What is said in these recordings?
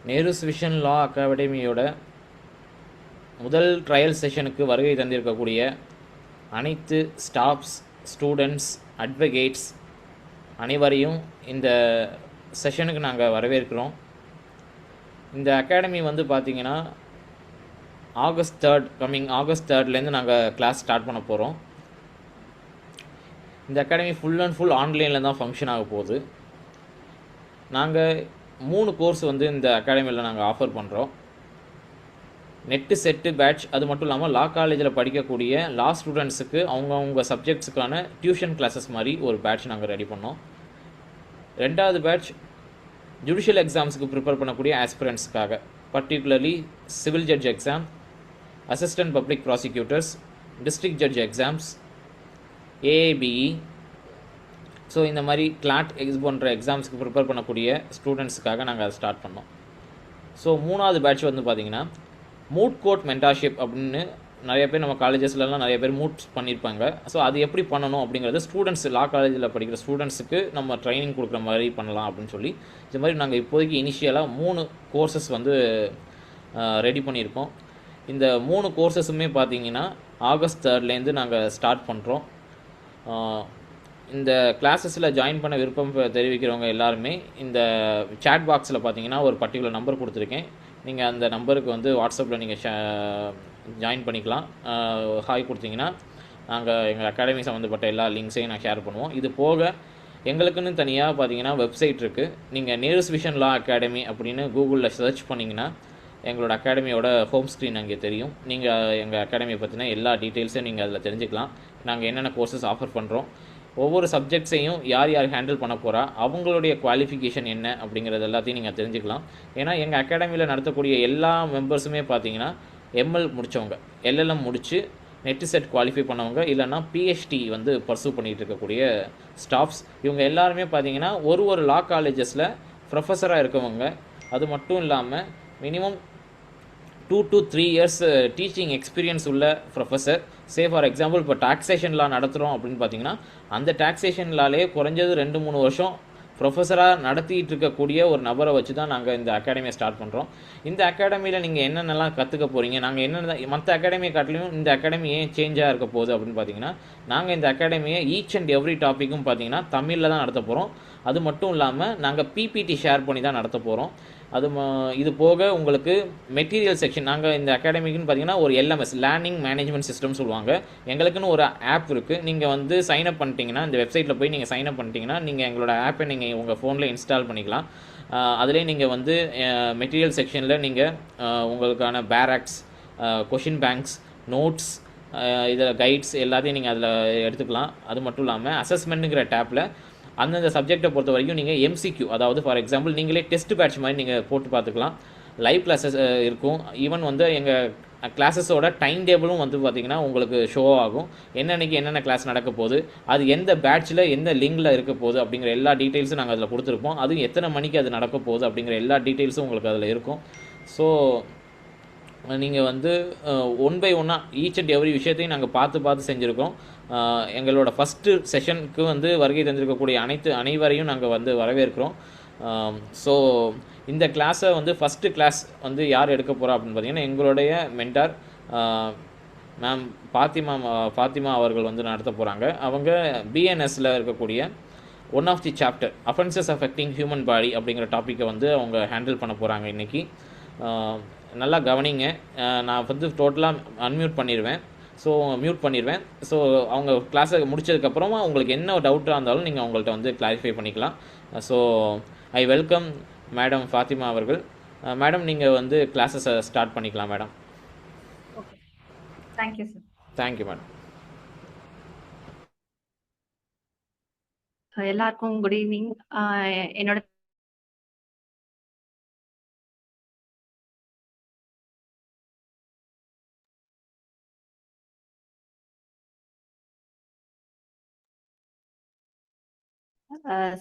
Nehru's vision லா அகாடமியோட முதல் trial செஷனுக்கு வருகை தந்திருக்கக்கூடிய அனைத்து ஸ்டாஃப்ஸ், ஸ்டூடெண்ட்ஸ், அட்வொகேட்ஸ் அனைவரையும் இந்த செஷனுக்கு நாங்கள் வரவேற்கிறோம். இந்த அகாடமி வந்து பார்த்திங்கன்னா ஆகஸ்ட் 3 நாங்கள் கிளாஸ் ஸ்டார்ட் பண்ண போகிறோம். இந்த அகாடமி ஃபுல் அண்ட் ஃபுல் ஆன்லைனில் தான் ஃபங்க்ஷன் ஆக போகுது. நாங்கள் 3 கோர்ஸ் வந்து இந்த அகாடமியில் நாங்கள் ஆஃபர் பண்ணுறோம். நெட்டு செட்டு பேட்ச், அது மட்டும் இல்லாமல் லா காலேஜில் படிக்கக்கூடிய லா ஸ்டூடெண்ட்ஸுக்கு அவங்கவுங்க சப்ஜெக்ட்ஸுக்கான டியூஷன் கிளாஸஸ் மாதிரி ஒரு பேட்ச் நாங்கள் ரெடி பண்ணோம். 2வது பேட்ச் ஜுடிஷியல் எக்ஸாம்ஸுக்கு ப்ரிப்பேர் பண்ணக்கூடிய ஆஸ்பிரண்ட்ஸுக்காக, particularly civil judge exam, assistant public prosecutors, district judge exams, AAPE, so இந்த மாதிரி கிளாட் போன்ற எக்ஸாம்ஸுக்கு ப்ரிப்பேர் பண்ணக்கூடிய ஸ்டூடெண்ட்ஸுக்காக நாங்கள் அதை ஸ்டார்ட் பண்ணோம். ஸோ 3வது பேட்ச் வந்து பார்த்திங்கன்னா மூட் கோர்ட் மென்டார்ஷிப் அப்படின்னு நிறைய பேர் நம்ம காலேஜஸ்லாம் நிறைய பேர் மூட்ஸ் பண்ணியிருப்பாங்க. ஸோ அது எப்படி பண்ணணும் அப்படிங்கிறது ஸ்டூடெண்ட்ஸ், லா காலேஜில் படிக்கிற ஸ்டூடெண்ட்ஸுக்கு நம்ம ட்ரைனிங் கொடுக்குற மாதிரி பண்ணலாம் அப்படின்னு சொல்லி இது மாதிரி நாங்கள் இப்போதைக்கு இனிஷியலாக 3 கோர்சஸ் வந்து ரெடி பண்ணியிருக்கோம். இந்த 3 கோர்சஸுமே பார்த்தீங்கன்னா ஆகஸ்ட் 3 நாங்கள் ஸ்டார்ட் பண்ணுறோம். இந்த கிளாஸஸில் ஜாயின் பண்ண விருப்பம் தெரிவிக்கிறவங்க எல்லாருமே இந்த சேட் பாக்ஸில் பார்த்தீங்கன்னா ஒரு பர்டிகுலர் நம்பர் கொடுத்துருக்கேன். நீங்கள் அந்த நம்பருக்கு வந்து வாட்ஸ்அப்பில் நீங்கள் ஜாயின் பண்ணிக்கலாம். ஹாய் கொடுத்தீங்கன்னா நாங்கள் எங்கள் அகாடமி சம்மந்தப்பட்ட எல்லா லிங்க்ஸையும் நான் ஷேர் பண்ணுவோம். இது போக எங்களுக்குன்னு தனியாக பார்த்தீங்கன்னா வெப்சைட் இருக்குது. நீங்கள் நேருஸ் விஷன் லா அகாடமி அப்படின்னு கூகுளில் சர்ச் பண்ணிங்கன்னா எங்களோட அகாடமியோட ஹோம் ஸ்க்ரீன் அங்கே தெரியும். நீங்கள் எங்கள் அகாடமியை பற்றின எல்லா டீட்டெயில்ஸையும் நீங்கள் அதில் தெரிஞ்சுக்கலாம். நாங்கள் என்னென்ன கோர்சஸ் ஆஃபர் பண்ணுறோம், ஒவ்வொரு சப்ஜெக்ட்ஸையும் யார் யார் ஹேண்டில் பண்ண போகிறா, அவங்களுடைய குவாலிஃபிகேஷன் என்ன அப்படிங்கிறது எல்லாத்தையும் நீங்கள் தெரிஞ்சுக்கலாம். ஏன்னா எங்கள் அகாடமியில் நடத்தக்கூடிய எல்லா மெம்பர்ஸுமே பார்த்தீங்கன்னா எம்எல் முடித்தவங்க, எல்எல்எம் முடித்து நெட்டு செட் குவாலிஃபை பண்ணவங்க, இல்லைனா பிஹெச்டி வந்து பர்சூ பண்ணிகிட்டு இருக்கக்கூடிய ஸ்டாஃப்ஸ். இவங்க எல்லாருமே பார்த்தீங்கன்னா ஒரு லா காலேஜஸில் ப்ரொஃபஸராக இருக்கவங்க. அது மட்டும் இல்லாமல் minimum 2 to 3 years teaching experience உள்ள ப்ரொஃபஸர். ஃபார் எக்ஸாம்பிள் இப்போ டாக்ஸேஷன் லா நடத்துகிறோம் அப்படின்னு பார்த்தீங்கன்னா அந்த டாக்ஸேஷன் லாலே குறைஞ்சது 2-3 வருஷம் ப்ரொஃபஸராக நடத்திட்டு இருக்கக்கூடிய ஒரு நபரை வச்சு தான் நாங்கள் இந்த அகாடமியை ஸ்டார்ட் பண்ணுறோம். இந்த அகாடமியில் நீங்கள் என்னென்னலாம் கற்றுக்க போகிறீங்க, நாங்கள் என்னென்ன மற்ற அகாடமியை காட்டிலையும் இந்த அகாடமி ஏன் சேஞ்சாக இருக்க போகுது அப்படின்னு பார்த்தீங்கன்னா, நாங்கள் இந்த அகாடமியை ஈச் அண்ட் எவ்ரி டாப்பிக்கும் பார்த்தீங்கன்னா தமிழில் தான் நடத்த போகிறோம். அது மட்டும் இல்லாமல் நாங்கள் பிபிடி ஷேர் பண்ணி தான் நடத்த போகிறோம். இது போக உங்களுக்கு மெட்டீரியல் செக்ஷன், நாங்கள் இந்த அகாடமிக்குன்னு பார்த்தீங்கன்னா ஒரு எல்எம்எஸ், லேர்னிங் மேனேஜ்மெண்ட் சிஸ்டம் சொல்லுவாங்க. எங்களுக்குன்னு ஒரு ஆப் இருக்குது. நீங்கள் வந்து சைன்அப் பண்ணிட்டீங்கன்னா, இந்த வெப்சைட்டில் போய் நீங்கள் சைன்அப் பண்ணிட்டீங்கன்னா நீங்கள் எங்களோட ஆப்பை நீங்கள் உங்கள் ஃபோனில் இன்ஸ்டால் பண்ணிக்கலாம். அதிலே நீங்கள் வந்து மெட்டீரியல் செக்ஷனில் நீங்கள் உங்களுக்கான பேராக்ஸ், கொஷின் பேங்க்ஸ், நோட்ஸ், இதில் கைட்ஸ் எல்லாத்தையும் நீங்கள் அதில் எடுத்துக்கலாம். அது மட்டும் இல்லாமல் அசஸ்மெண்ட்டுங்கிற டேப்பில் அந்தந்த சப்ஜெக்டை பொறுத்த வரைக்கும் நீங்கள் எம்சிக்யூ, அதாவது ஃபார் எக்ஸாம்பிள் நீங்களே டெஸ்ட் பேட்ச் மாதிரி நீங்கள் போட்டு பார்த்துக்கலாம். லைவ் கிளாஸஸ் இருக்கும். ஈவன் வந்து எங்கள் கிளாஸஸோட டைம் டேபிளும் வந்து பார்த்திங்கன்னா உங்களுக்கு ஷோ ஆகும். என்னென்னைக்கு என்னென்ன கிளாஸ் நடக்க போகுது, அது எந்த பேட்சில் எந்த லிங்கில் இருக்க போகுது அப்படிங்கிற எல்லா டீட்டெயில்ஸும் நாங்கள் அதில் கொடுத்துருப்போம். அதுவும் எத்தனை மணிக்கு அது நடக்க போகுது அப்படிங்கிற எல்லா டீட்டெயில்ஸும் உங்களுக்கு அதில் இருக்கும். ஸோ நீங்கள் வந்து 1 by 1 ஈச் அண்ட் எவ்ரி விஷயத்தையும் நாங்கள் பார்த்து செஞ்சுருக்கோம். எங்களோட ஃபஸ்ட்டு செஷனுக்கு வந்து வருகை தந்திருக்கக்கூடிய அனைவரையும் நாங்கள் வந்து வரவேற்கிறோம். ஸோ இந்த கிளாஸை வந்து ஃபஸ்ட்டு கிளாஸ் வந்து யார் எடுக்க போகிறா அப்படின்னு பார்த்தீங்கன்னா எங்களுடைய மென்டார் மேம் ஃபாத்திமா அவர்கள் வந்து நடத்த போகிறாங்க. அவங்க பிஎன்எஸில் இருக்கக்கூடிய one of the chapter offences affecting human body அப்படிங்கிற டாப்பிக்கை வந்து அவங்க ஹேண்டில் பண்ண போகிறாங்க இன்றைக்கி. நல்லா கவனிங்க. நான் வந்து டோட்டலாக மியூட் பண்ணிடுவேன். ஸோ அவங்க கிளாஸை முடித்ததுக்கப்புறமா உங்களுக்கு என்ன டவுட்டாக இருந்தாலும் நீங்கள் அவங்கள்ட்ட வந்து கிளாரிஃபை பண்ணிக்கலாம். So I welcome madam Fatima அவர்கள். மேடம் நீங்கள் வந்து கிளாஸஸை ஸ்டார்ட் பண்ணிக்கலாம் madam. Okay, thank you sir. Thank you madam. எல்லாருக்கும் குட் ஈவினிங். என்னோட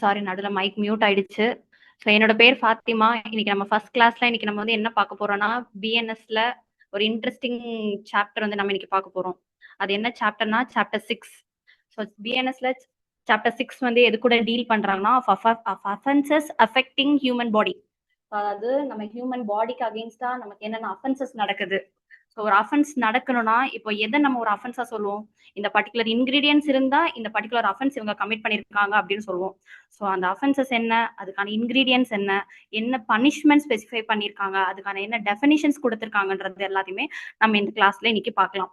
சாரி, நடுவில் மைக் மியூட் ஆயிடுச்சு. ஸோ என்னோட பேர் ஃபாத்திமா. இன்னைக்கு நம்ம ஃபர்ஸ்ட் கிளாஸ்ல இன்னைக்கு நம்ம வந்து என்ன பார்க்க போறோம்னா, பிஎன்எஸ்ல ஒரு இன்ட்ரெஸ்டிங் சாப்டர் வந்து நம்ம இன்னைக்கு பார்க்க போறோம். அது என்ன சாப்டர்னா சாப்டர் 6. ஸோ பிஎன்எஸ்ல சாப்டர் 6 வந்து எது கூட டீல் பண்றாங்கன்னா, அஃபென்சஸ் அஃபெக்டிங் ஹியூமன் பாடி. அதாவது நம்ம ஹியூமன் பாடிக்கு அகெயின்ஸ்டா நமக்கு என்னென்ன அஃபென்சஸ் நடக்குது. ஸோ ஒரு அஃபென்ஸ் நடக்கணும்னா இப்போ எதை நம்ம ஒரு அஃபென்ஸா சொல்லுவோம், இந்த பர்டிகுலர் இன்கிரீடியன்ஸ் இருந்தா இந்த பர்டிகுலர் அஃபென்ஸ் இவங்க கமிட் பண்ணியிருக்காங்க அப்படின்னு சொல்லுவோம். ஸோ அந்த அஃபென்சஸ் என்ன, அதுக்கான இன்கிரீடியன்ஸ் என்ன, என்ன பனிஷ்மெண்ட் ஸ்பெசிஃபை பண்ணியிருக்காங்க, அதுக்கான என்ன டெஃபினிஷன்ஸ் கொடுத்துருக்காங்கன்றது எல்லாத்தையுமே நம்ம இந்த கிளாஸ்ல இன்னைக்கு பார்க்கலாம்.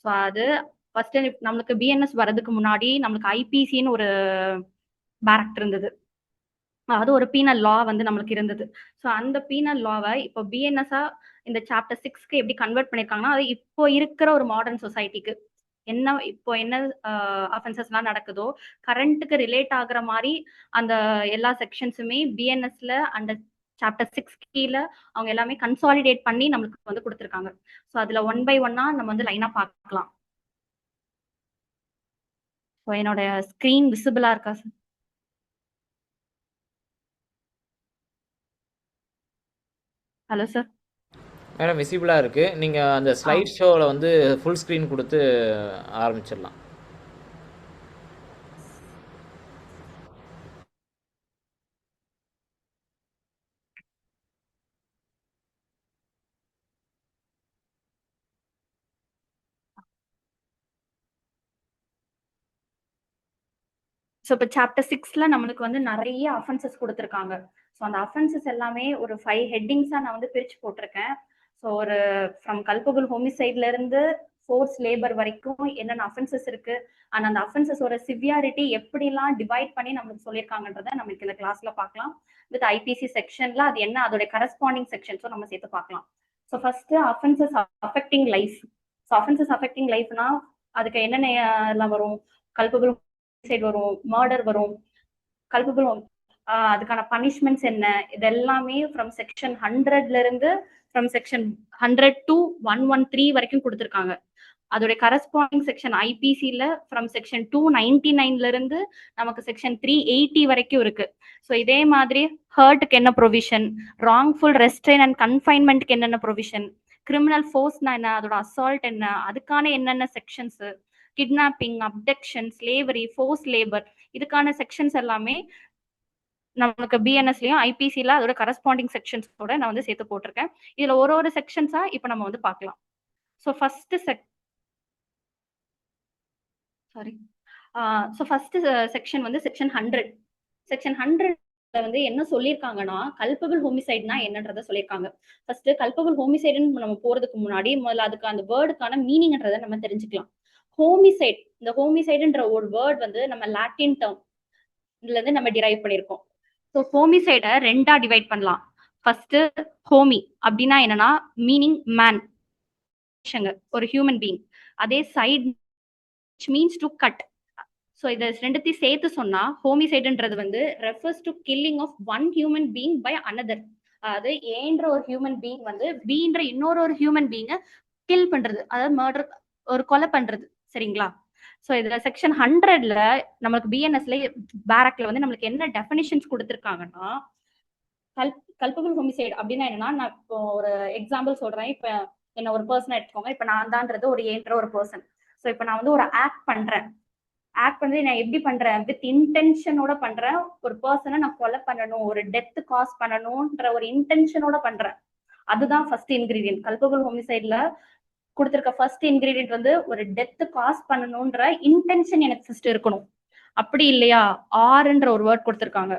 ஸோ அது ஃபர்ஸ்ட் நம்மளுக்கு பிஎன்எஸ் வர்றதுக்கு முன்னாடி நம்மளுக்கு ஐபிசின்னு ஒரு பேரக்ட் இருந்தது. அது ஒரு பீனல் லா வந்து நம்மளுக்கு இருந்தது. ஸோ அந்த பீனல் லாவை இப்போ பிஎன்எஸ்ஆ இந்த சாப்டர் 6க்கு எப்படி கன்வெர்ட் பண்ணிருக்காங்கன்னா, அது இப்போ இருக்கிற ஒரு மாடர்ன் சொசைட்டிக்கு என்ன அஃபென்சஸ்லாம் நடக்குதோ கரண்ட்டுக்கு ரிலேட் ஆகுற மாதிரி அந்த எல்லா செக்ஷன்ஸுமே பிஎன்எஸ்ல அந்த சாப்டர் 6 கீழே அவங்க எல்லாமே கன்சாலிடேட் பண்ணி நம்மளுக்கு வந்து கொடுத்துருக்காங்க. ஸோ அதுல 1 by 1 நம்ம வந்து லைனா பார்க்கலாம். ஸோ என்னோட ஸ்கிரீன் விசிபிளா இருக்கா சார்? Hello sir. மேடம் விசிபிளாக இருக்குது. நீங்கள் அந்த ஸ்லைட் ஷோவில் வந்து ஃபுல் ஸ்க்ரீன் கொடுத்து ஆரம்பிச்சிடலாம். ஸோ இப்போ சாப்டர் 6ல நம்மளுக்கு வந்து நிறைய அஃபென்சஸ் கொடுத்துருக்காங்க. ஸோ அந்த அஃபென்சஸ் எல்லாமே ஒரு 5 ஹெட்டிங்ஸா நான் வந்து பிரிச்சு போட்டிருக்கேன். ஸோ ஒரு ஃப்ரம் கல்பபிள் ஹோமிசைட்ல இருந்து ஃபோர்ஸ் லேபர் வரைக்கும் என்னென்ன அஃபென்சஸ் இருக்கு, அண்ட் அந்த அஃபென்சஸோட சிவியாரிட்டி எப்படிலாம் டிவைட் பண்ணி நம்மளுக்கு சொல்லியிருக்காங்கன்றத நமக்கு இந்த கிளாஸ்ல பார்க்கலாம். வித் ஐபிசி செக்ஷன்ல அது என்ன அதோட கரஸ்பாண்டிங் செக்ஷன்ஸும் நம்ம சேர்த்து பார்க்கலாம். So first offences affecting life. So offences affecting லைஃப்னா அதுக்கு என்னென்ன எல்லாம் வரும், கல்பபிள் சைடு வரும், மர்டர் வரும், கல்பபிள் அதுக்கான பனிஷ்மெண்ட்ஸ் என்ன, இது எல்லாமே ஃப்ரம் செக்ஷன் 100ல இருந்து ஃப்ரம் செக்ஷன் 100 to 113 வரைக்கும் கொடுத்துருக்காங்க. அதோட கரஸ்பாண்டிங் செக்ஷன் ஐபிசில ஃப்ரம் செக்ஷன் 299ல இருந்து நமக்கு செக்ஷன் 380 வரைக்கும் இருக்கு. ஸோ இதே மாதிரி ஹர்ட்டுக்கு என்ன ப்ரொவிஷன், ராங்ஃபுல் ரெஸ்ட்ரெயின் அண்ட் கன்ஃபைன்மெண்ட்க்கு என்னென்ன ப்ரொவிஷன், கிரிமினல் ஃபோர்ஸ்னா என்ன, அதோட அசால்ட் என்ன, அதுக்கான என்னென்ன sections, kidnapping, abduction, slavery, force labour, இதுக்கான செக்ஷன்ஸ் எல்லாமே நமக்கு பிஎன்எஸ்லயும் ஐபிசில அதோட கரஸ்பாண்டிங் செக்ஷன்ஸோட நான் வந்து சேர்த்து போட்டிருக்கேன். இதுல ஒரு செக்ஷன்ஸா இப்போ நம்ம வந்து பார்க்கலாம். ஸோ ஃபர்ஸ்ட் செக்ஷன் வந்து செக்ஷன் 100. செக்ஷன் 100 வந்து என்ன சொல்லியிருக்காங்கன்னா, கல்பபிள் ஹோமிசைட்னா என்னன்றத சொல்லியிருக்காங்க. ஃபர்ஸ்ட் கல்பபிள் ஹோமிசைடுன்னு நம்ம போறதுக்கு முன்னாடி முதல்ல அதுக்கு அந்த வேர்டுக்கான மீனிங்ன்றதை நம்ம தெரிஞ்சுக்கலாம். ஹோமிசைட், இந்த ஹோமிசைடுன்ற ஒரு வேர்ட் வந்து நம்ம லாட்டின் டேர்ம்ல இருந்து நம்ம டிரைவ் பண்ணியிருக்கோம். ஸோ ஹோமிசைடை 2ஆ டிவைட் பண்ணலாம். ஃபர்ஸ்ட் ஹோமி அப்படின்னா என்னன்னா மீனிங் மேன், ஒரு ஹியூமன் பீயிங். அதே cide means to cut. So இதை ரெண்டுத்தையும் சேர்த்து சொன்னா ஹோமிசைடுன்றது வந்து refers to killing of one human being by another. அதாவது ஏன்ற ஒரு ஹியூமன் பீயிங் வந்து பீன்ற இன்னொரு ஹியூமன் பீயிங்கை கில் பண்றது, அதாவது மர்டர், ஒரு கொலை பண்றது. சரிங்களா? ஸோ இதுல செக்ஷன் 100ல நம்மளுக்கு பிஎன்எஸ்ல பேரக்ல வந்து நம்மளுக்கு என்ன டெஃபினிஷன்ஸ் கொடுத்துருக்காங்கன்னா, கல்பபிள் ஹோமிசைடு அப்படின்னா என்னன்னா, நான் இப்போ ஒரு எக்ஸாம்பிள் சொல்றேன். இப்ப என்ன ஒரு பர்சன் எடுத்துக்கோங்க. இப்ப நான் தான்றது ஒரு ஏன்ற ஒரு பர்சன். ஸோ இப்ப நான் வந்து ஒரு ஆக்ட் பண்றேன். நான் எப்படி பண்றேன், வித் இன்டென்ஷனோட பண்றேன். ஒரு பர்சனை நான் கொலை பண்ணணும், ஒரு டெத் காஸ் பண்ணணும்ன்ற ஒரு இன்டென்ஷனோட பண்றேன். அதுதான் ஃபர்ஸ்ட் இன்கிரீடியன்ட். கல்பபிள் ஹோமிசைட்ல கொடுத்திருக்க ஃபர்ஸ்ட் இன்கிரீடியன்ட் வந்து ஒரு டெத் காஸ் பண்ணணும்ன்ற இன்டென்ஷன் எனக்கு ஃபர்ஸ்ட் இருக்கணும். அப்படி இல்லையா, ஆர்ன்ற ஒரு வேர்ட் கொடுத்திருக்காங்க.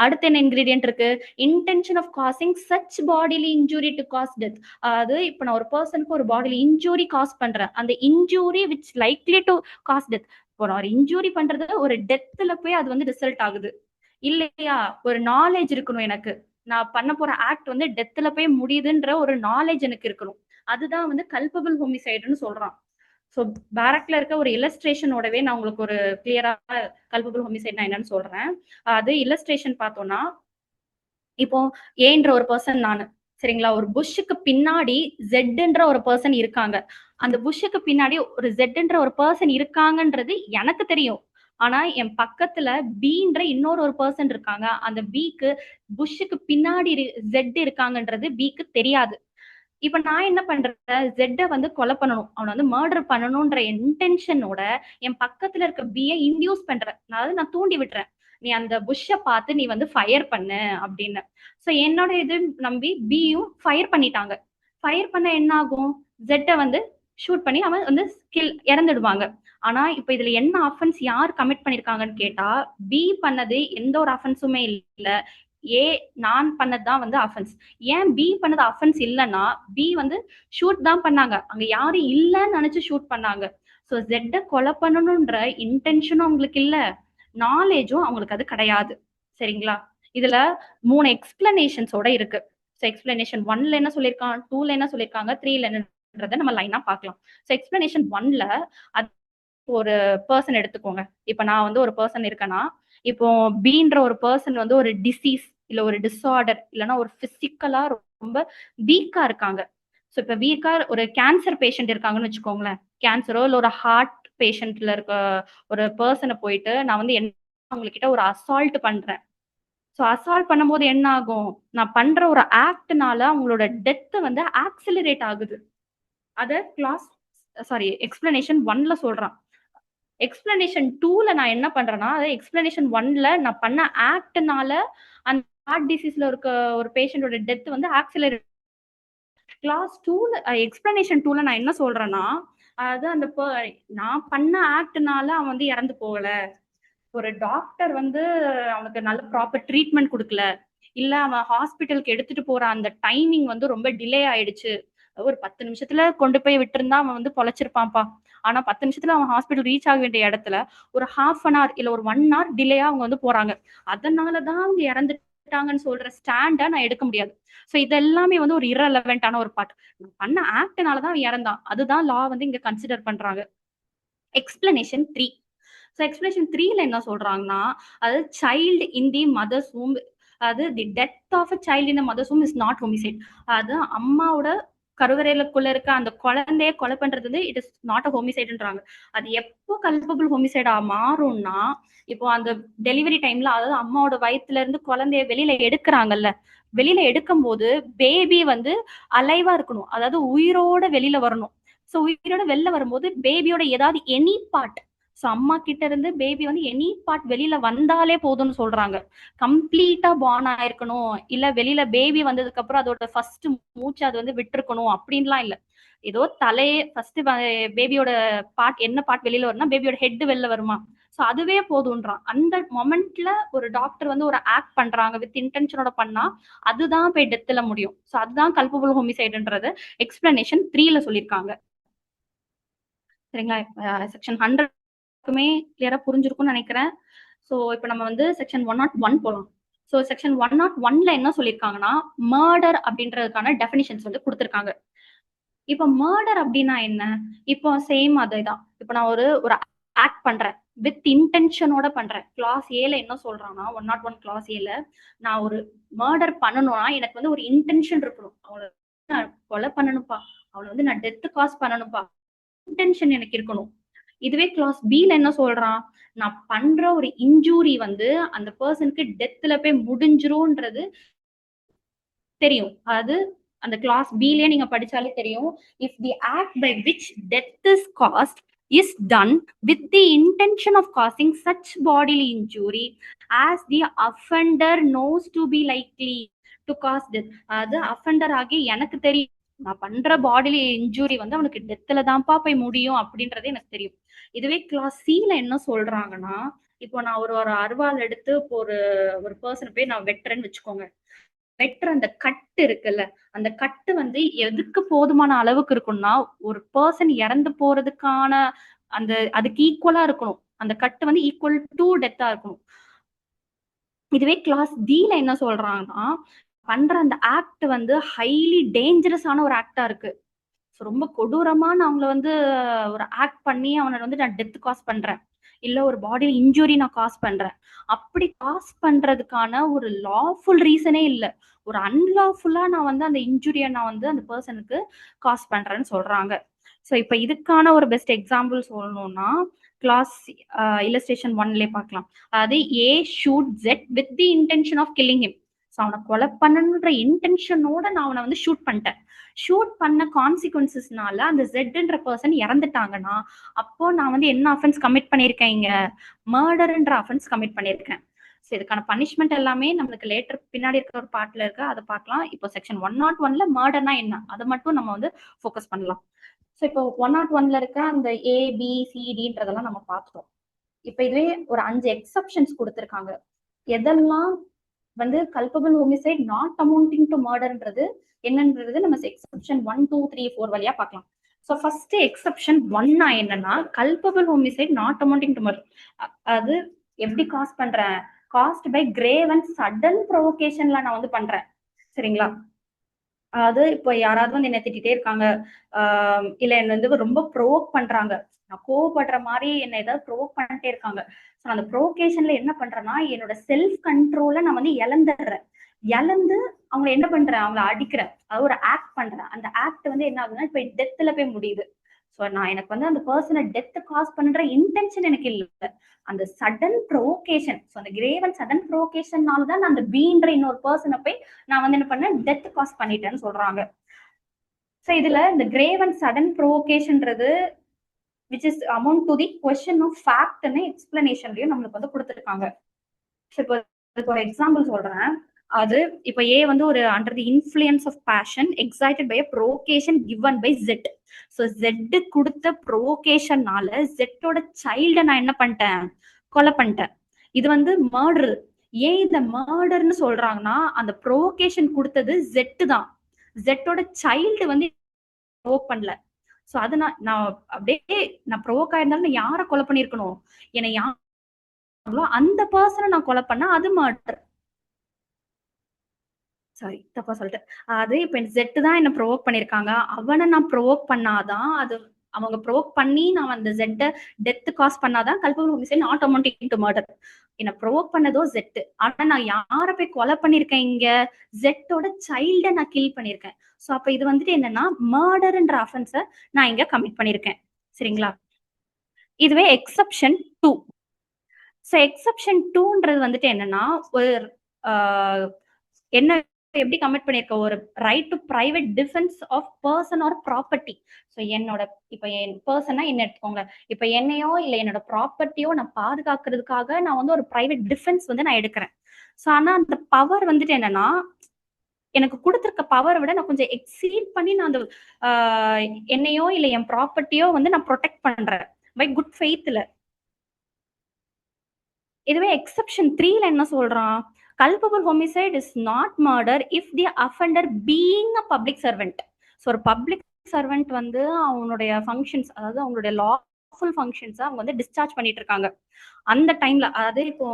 அடுத்து என்ன இன்கிரீடியன்ட் இருக்கு, intention of causing such bodily injury to cause death. அதாவது இப்ப நான் ஒரு பர்சனுக்கு ஒரு பாடிலி இன்ஜூரி காஸ் பண்றேன், அந்த injury which likely to cause death. இப்போ நான் ஒரு இன்ஜூரி பண்றது ஒரு டெத்ல போய் அது வந்து ரிசல்ட் ஆகுது இல்லையா, ஒரு நாலேஜ் இருக்கணும் எனக்கு. நான் பண்ண போற ஆக்ட் வந்து டெத்ல போய் முடியுதுன்ற ஒரு நாலேஜ் எனக்கு இருக்கணும். அதுதான் வந்து கல்பபிள் ஹோமிசைடுன்னு சொல்றான். ஸோ பேரக்ல இருக்க ஒரு இல்லஸ்ட்ரேஷனோடவே நான் உங்களுக்கு ஒரு கிளியரா கல்பபிள் ஹோமிசைட்னா என்னன்னு சொல்றேன். அது இல்லஸ்ட்ரேஷன் பார்த்தோம்னா, இப்போ ஏன்ற ஒரு பர்சன் நானு, சரிங்களா, ஒரு புஷ்ஷுக்கு பின்னாடி ஜெட்ன்ற ஒரு பர்சன் இருக்காங்க. அந்த புஷ்ஷுக்கு பின்னாடி ஒரு ஜெட்ன்ற ஒரு பர்சன் இருக்காங்கன்றது எனக்கு தெரியும். ஆனா என் பக்கத்துல பீன்ற இன்னொரு பர்சன் இருக்காங்க. அந்த பிக்கு புஷ்ஷுக்கு பின்னாடி ஜெட் இருக்காங்கன்றது பிக்கு தெரியாது. இப்ப நான் என்ன பண்றேன், ஜெட்டை வந்து கொலை பண்ணணும், அவனை வந்து மர்டர் பண்ணணும்ன்ற இன்டென்ஷனோட என் பக்கத்துல இருக்க பியை இன்டியூஸ் பண்றேன், அதாவது நான் தூண்டி விட்டுறேன். நீ அந்த புஷ்ஷை பார்த்து நீ வந்து ஃபயர் பண்ணு அப்படின்னு. ஸோ என்னோட இது நம்பி பியும் ஃபயர் பண்ணிட்டாங்க. ஃபயர் பண்ண என்ன ஆகும், ஜெட்டை வந்து ஷூட் பண்ணி அவன் வந்து இறந்துடுவாங்க. ஆனா இப்ப இதுல என்ன அஃபென்ஸ் யார் கமிட் பண்ணிருக்காங்கன்னு கேட்டா, பி பண்ணது எந்த ஒரு அஃபென்ஸுமே இல்ல, ஏ நான் பண்ணதுதான் வந்து அஃபென்ஸ். ஏன் பி பண்ணது அஃபென்ஸ் இல்லைன்னா, பி வந்து ஷூட் தான் பண்ணாங்க, அங்க யாரும் இல்லைன்னு நினைச்சு ஷூட் பண்ணாங்க. ஸோ ஜெட்டை கொலை பண்ணணும்ன்ற இன்டென்ஷனும் அவங்களுக்கு இல்ல, நாலேஜும் அவங்களுக்கு அது கிடையாது. சரிங்களா? இதுல 3 எக்ஸ்பிளனேஷன்ஸோட இருக்கு. ஸோ எக்ஸ்பிளனேஷன் 1ல என்ன சொல்லியிருக்கான், 2ல என்ன சொல்லியிருக்காங்க, 3ல என்னன்றதை நம்ம லைனா பார்க்கலாம். ஸோ எக்ஸ்பிளனேஷன் 1ல ஒரு பர்சன் எடுத்துக்கோங்க. இப்ப நான் வந்து ஒரு பர்சன் இருக்கேன்னா, இப்போ பீன்ற ஒரு பர்சன் வந்து ஒரு டிசீஸ் இல்ல ஒரு டிஸார்டர் இல்லைன்னா ஒரு பிசிக்கலா ரொம்ப வீக்கா இருக்காங்க. ஸோ இப்ப வீக்கா ஒரு கேன்சர் பேஷண்ட் இருக்காங்கன்னு வச்சுக்கோங்களேன். கேன்சரோ இல்ல ஒரு ஹார்ட் பேஷண்ட்ல இருக்க ஒரு பர்சனை போயிட்டு நான் வந்து என்ன அவங்ககிட்ட ஒரு அசால்ட் பண்றேன். ஸோ அசால்ட் பண்ணும்போது என்ன ஆகும், நான் பண்ற ஒரு ஆக்ட்னால அவங்களோட டெத் வந்து ஆக்சிலரேட் ஆகுது. அத எக்ஸ்பிளனேஷன் 1ல சொல்றான். எக்ஸ்பிளனேஷன் 2ல நான் என்ன பண்றேன்னா, அதாவது எக்ஸ்பிளனேஷன் 1ல நான் பண்ண ஆக்ட்னால அந்த ஹார்ட் டிசீஸ்ல இருக்க ஒரு பேஷண்டோட டெத் வந்து ஆக்சிலரேட். எக்ஸ்பிளனேஷன் 2ல நான் என்ன சொல்றேன்னா, அதாவது அந்த நான் பண்ண ஆக்ட்னால அவன் வந்து இறந்து போகல, ஒரு டாக்டர் வந்து அவனுக்கு நல்ல ப்ராப்பர் ட்ரீட்மெண்ட் கொடுக்கல, இல்ல அவன் ஹாஸ்பிட்டலுக்கு எடுத்துட்டு போற அந்த டைமிங் வந்து ரொம்ப டிலே ஆயிடுச்சு, ஒரு 10 நிமிஷத்துல கொண்டு போய் விட்டுருந்தா அவன் வந்து பொழைச்சிருப்பான்ப்பா, ஆனா 10 நிமிஷத்துல அவன் ஹாஸ்பிட்டல் ரீச் ஆக வேண்டிய இடத்துல ஒரு ½ அன் ஹவர் இல்ல ஒரு 1 ஹவர் டிலேயா அவங்க வந்து போறாங்க, அதனாலதான் அவங்க இறந்துட்டாங்கன்னு சொல்ற ஸ்டாண்டை நான் எடுக்க முடியாது. சோ இது எல்லாமே வந்து ஒரு இரலவெண்டான ஒரு பார்ட். பண்ண ஆக்ட்னாலதான் அவன் இறந்தான், அதுதான் லா வந்து இங்க கன்சிடர் பண்றாங்க. எக்ஸ்பிளனேஷன் 3. ஸோ எக்ஸ்பிளனேஷன் 3ல என்ன சொல்றாங்கன்னா, அது child in the mother's womb, அது the death of a child in the mother's womb is not homicide. அது அம்மாவோட கருவறையிலுக்குள்ள இருக்க அந்த குழந்தைய கொலை பண்றது வந்து இட் இஸ் நாட் அ ஹோமிசைடுன்றாங்க. அது எப்போ கல்பபிள் ஹோமிசைடா மாறும்னா, இப்போ அந்த டெலிவரி டைம்ல, அதாவது அம்மாவோட வயித்துல இருந்து குழந்தைய வெளியில எடுக்கிறாங்கல்ல, வெளியில எடுக்கும் போது பேபி வந்து அலைவா இருக்கணும், அதாவது உயிரோட வெளியில வரணும். ஸோ உயிரோட வெளில வரும்போது பேபியோட ஏதாவது எனி பார்ட், ஸோ அம்மா கிட்ட இருந்து பேபி வந்து எனி பார்ட் வெளியில வந்தாலே போதும்னு சொல்றாங்க. கம்ப்ளீட்டா பார்ன் ஆயிருக்கணும், இல்ல வெளியில பேபி வந்ததுக்கு அப்புறம் அதோட ஃபர்ஸ்ட் மூச்சு அது வந்து விட்டுருக்கணும் அப்படின்லாம் இல்ல. ஏதோ தலையே ஃபர்ஸ்ட் பேபியோட பார்ட் என்ன பார்ட் வெளியில வரும்னா பேபியோட ஹெட் வெளில வருமா, ஸோ அதுவே போதும்ன்றான். அந்த மொமெண்ட்ல ஒரு டாக்டர் வந்து ஒரு ஆக்ட் பண்றாங்க வித் இன்டென்ஷனோட பண்ணா அதுதான் போய் டெத்ல முடியும். ஸோ அதுதான் கல்பபிள் ஹோமிசைடுன்றது எக்ஸ்பிளனேஷன் 3ல சொல்லியிருக்காங்க. சரிங்களா? செக்ஷன் 100க்குமே கிளியரா புரிஞ்சிருக்கும்னு நினைக்கிறேன். ஸோ இப்போ நம்ம வந்து செக்ஷன் 101 போலாம். ஸோ செக்ஷன் 101ல என்ன சொல்லியிருக்காங்கன்னா, மர்டர் அப்படின்றதுக்கான டெஃபினிஷன்ஸ் வந்து கொடுத்துருக்காங்க. இப்போ மர்டர் அப்படின்னா என்ன, இப்போ சேம் அதேதான். இப்போ நான் ஒரு ஆக்ட் பண்றேன் வித் இன்டென்ஷனோட பண்றேன். கிளாஸ் ஏல என்ன சொல்றான்னா, 101 கிளாஸ் ஏல நான் ஒரு மர்டர் பண்ணணும்னா எனக்கு வந்து ஒரு இன்டென்ஷன் இருக்கணும், அவளை நான் கொலை பண்ணணும்ப்பா, அவளை வந்து நான் டெத் காஸ் பண்ணணும்ப்பா, இன்டென்ஷன் எனக்கு இருக்கணும். இதுவே கிளாஸ் பில என்ன சொல்றான், நான் பண்ற ஒரு இன்ஜூரி வந்து அந்த பர்சனுக்கு டெத்ல போய் முடிஞ்சிரும்ன்றது தெரியும். அதாவது அந்த கிளாஸ் பிலயே நீங்க படிச்சாலே தெரியும். If the act by which death is caused is done with the intention of causing such bodily injury as the offender knows to be likely to cause death. அது அஃபெண்டர் ஆகி எனக்கு தெரியும் நான் பண்ற பாடிலி இன்ஜூரி வந்து அவனுக்கு டெத்ல தான்ப்பா போய் முடியும் அப்படின்றது எனக்கு தெரியும். இதுவே கிளாஸ் சில என்ன சொல்றாங்கன்னா, இப்போ நான் ஒரு அருவாள் எடுத்து இப்போ ஒரு பர்சன் போய் நான் வெட்டுறேன்னு வச்சுக்கோங்க. வெட்டுற அந்த கட்டு இருக்குல்ல, அந்த கட்டு வந்து எதுக்கு போதுமான அளவுக்கு இருக்கும்னா, ஒரு பர்சன் இறந்து போறதுக்கான அந்த அதுக்கு ஈக்குவலா இருக்கணும். அந்த கட்டு வந்து ஈக்குவல் டு டெத்தா இருக்கணும். இதுவே கிளாஸ் டில என்ன சொல்றாங்கன்னா, பண்ற அந்த ஆக்ட் வந்து ஹைலி டேஞ்சரஸான ஒரு ஆக்டா இருக்கு. ரொம்ப கொடூரமா நான் அவங்கள வந்து ஒரு ஆக்ட் பண்ணி அவனை வந்து நான் டெத் காஸ் பண்றேன், இல்ல ஒரு பாடி இன்ஜுரி நான் காஸ் பண்றேன். அப்படி காஸ் பண்றதுக்கான ஒரு லாஃபுல் ரீசனே இல்ல, ஒரு அன்லாஃபுல்லா நான் வந்து அந்த இன்ஜுரியை நான் வந்து அந்த பர்சனுக்கு காஸ் பண்றேன்னு சொல்றாங்க. ஸோ இப்ப இதுக்கான ஒரு பெஸ்ட் எக்ஸாம்பிள் சொல்லணும்னா, கிளாஸ் இல்லஸ்ட்ரேஷன் 1லே பார்க்கலாம். அதாவது A shoot Z with the intention of killing him. So அவனை கொலை பண்ணணுன்ற இன்டென்ஷனோட நான் அவனை வந்து ஷூட் பண்ணிட்டேன். ஷூட் பண்ண கான்சிக்வன்சஸ்னால அந்த ஜெட்ன்ற பர்சன் இறந்துட்டாங்கன்னா, அப்போ நான் வந்து என்ன அஃபென்ஸ் கமிட் பண்ணியிருக்கேன், இங்க மர்டர்ன்ற அஃபென்ஸ் கமிட் பண்ணியிருக்கேன். ஸோ இதுக்கான பனிஷ்மெண்ட் எல்லாமே நம்மளுக்கு லேட்டர் பின்னாடி இருக்கிற ஒரு பார்ட்ல இருக்கு, அதை பார்க்கலாம். இப்போ செக்ஷன் 101ல மர்டர்னா என்ன அதை மட்டும் நம்ம வந்து ஃபோக்கஸ் பண்ணலாம். ஸோ இப்போ 101ல இருக்க அந்த ABCDன்றதெல்லாம் நம்ம பார்த்துட்டோம். இப்போ இதுவே ஒரு 5 எக்ஸப்ஷன்ஸ் கொடுத்துருக்காங்க. எதெல்லாம் வந்து culpable homicide not amounting to மர்டர்ன்றது என்னன்றது நம்ம எக்ஸப்ஷன் 1, 2, 3, 4 வழியா பார்க்கலாம். ஸோ ஃபர்ஸ்ட் எக்ஸப்ஷன் 1 என்னன்னா culpable homicide not amounting to murder. அது எப்படி காஸ்ட் பண்றேன்? Caused by grave and sudden ப்ரொவோகேஷன்ல நான் வந்து பண்றேன். சரிங்களா? அது இப்போ யாராவது வந்து என்ன திட்டிட்டே இருக்காங்க, இல்ல என்ன வந்து ரொம்ப ப்ரோவோக் பண்றாங்க, நான் கோவப்படுற மாதிரி என்ன ஏதாவது ப்ரோவோக் பண்ணிட்டே இருக்காங்க. ஸோ அந்த ப்ரோவோகேஷன்ல என்ன பண்றேன்னா என்னோட செல்ஃப் கண்ட்ரோலை நான் வந்து இழந்துடுறேன். இழந்து அவங்க என்ன பண்றேன், அவங்கள அடிக்கிறேன், அது ஒரு ஆக்ட் பண்றேன். அந்த ஆக்ட் வந்து என்ன ஆகுதுன்னா இப்ப டெத்ல போய் முடியுது. ஸோ நான் எனக்கு வந்து அந்த பர்சனை டெத் காஸ் பண்ற இன்டென்ஷன் எனக்கு இல்லை, அந்த சடன் ப்ரோவோகேஷன். ஸோ அந்த கிரேவ் அண்ட் சடன் ப்ரோவோகேஷன்னால தான் நான் அந்த பீன்ற இன்னொரு பர்சனை போய் நான் வந்து என்ன பண்ணேன், டெத் காஸ் பண்ணிட்டேன்னு சொல்றாங்க. ஸோ இதுல இந்த கிரேவ் அண்ட் சடன் ப்ரோவோகேஷன்ன்றது which is amount to the question of ஃபேக்ட்னு எக்ஸ்பிளனேஷன்லயும் நம்மளுக்கு வந்து கொடுத்துருக்காங்க. ஸோ இப்போ இதுக்கு ஒரு எக்ஸாம்பிள் சொல்றேன். அது இப்போ ஏ வந்து ஒரு under the influence of passion excited by provocation given by Z. So Z கொடுத்த ப்ரோவோகேஷன்னால ஜெட்டோட சைல்ட நான் என்ன பண்ணிட்டேன், கொலை பண்ணிட்டேன். இது வந்து மர்டர். ஏன் இந்த மர்டர்னு சொல்றாங்கன்னா அந்த ப்ரோவோகேஷன் கொடுத்தது ஜெட்டு தான், ஜெட்டோட சைல்டு வந்து ப்ரோவோக் பண்ணல. ஸோ அது நான் அப்படியே நான் ப்ரோவோக் ஆயிருந்தாலும் நான் யாரை கொலை பண்ணிருக்கணும், என்னை யாரோ அந்த பர்சனை நான் கொலை பண்ணா அது மர்டர். சாரி தப்பா சொல்லிட்டேன். அது இப்ப ஜெட் தான் என்ன ப்ரோவோக் பண்ணிருக்காங்க, அவனை நான் ப்ரோவோக் பண்ணாதான், அது அவங்க ப்ரோவோக் பண்ணி நான் அந்த ஜெட்டை டெத் காஸ் பண்ணாதான் culpable homicide not amounting to murder. என்ன ப்ரோவோக் பண்ணதோ ஜெட், ஆனா நான் யாரை போய் கொலை பண்ணிருக்கேன், இங்க ஜெட்டோட சைல்ட நான் கில் பண்ணிருக்கேன். ஸோ அப்ப இது வந்துட்டு என்னன்னா மர்டர்ன்ற அஃபென்ஸை நான் இங்க கமிட் பண்ணிருக்கேன். சரிங்களா? இதுவே எக்ஸப்ஷன் 2. ஸோ எக்ஸப்ஷன் 2ன்றது வந்துட்டு என்னன்னா ஒரு என்ன எப்படி கமிட் பண்ணிருக்க, ஒரு right to private defence of person or property. So என்னோட இப்ப என் பர்சனா என்ன எடுத்துக்கோங்க, இப்ப என்னையோ இல்ல என்னோட ப்ராப்பர்ட்டியோ நான் பாதுகாக்கிறதுக்காக நான் வந்து ஒரு பிரைவேட் டிஃபென்ஸ் வந்து நான் எடுக்கிறேன். ஸோ ஆனா அந்த பவர் வந்துட்டு என்னன்னா எனக்கு கொடுத்துருக்க பவரை விட நான் கொஞ்சம் எக்ஸீட் பண்ணி நான் அந்த என்னையோ இல்ல என் ப்ராப்பர்ட்டியோ வந்து நான் ப்ரொடெக்ட் பண்றேன் பை குட் ஃபெய்த்ல. இதுவே எக்ஸப்ஷன் 3ல என்ன சொல்றான், culpable homicide is not murder if the offender being a public servant. So ஒரு பப்ளிக் சர்வெண்ட் வந்து அவனுடைய ஃபங்க்ஷன்ஸ், அதாவது அவங்களுடைய லாஃபுல் ஃபங்க்ஷன்ஸை அவங்க வந்து டிஸ்சார்ஜ் பண்ணிட்டு இருக்காங்க அந்த டைம்ல. அதாவது இப்போ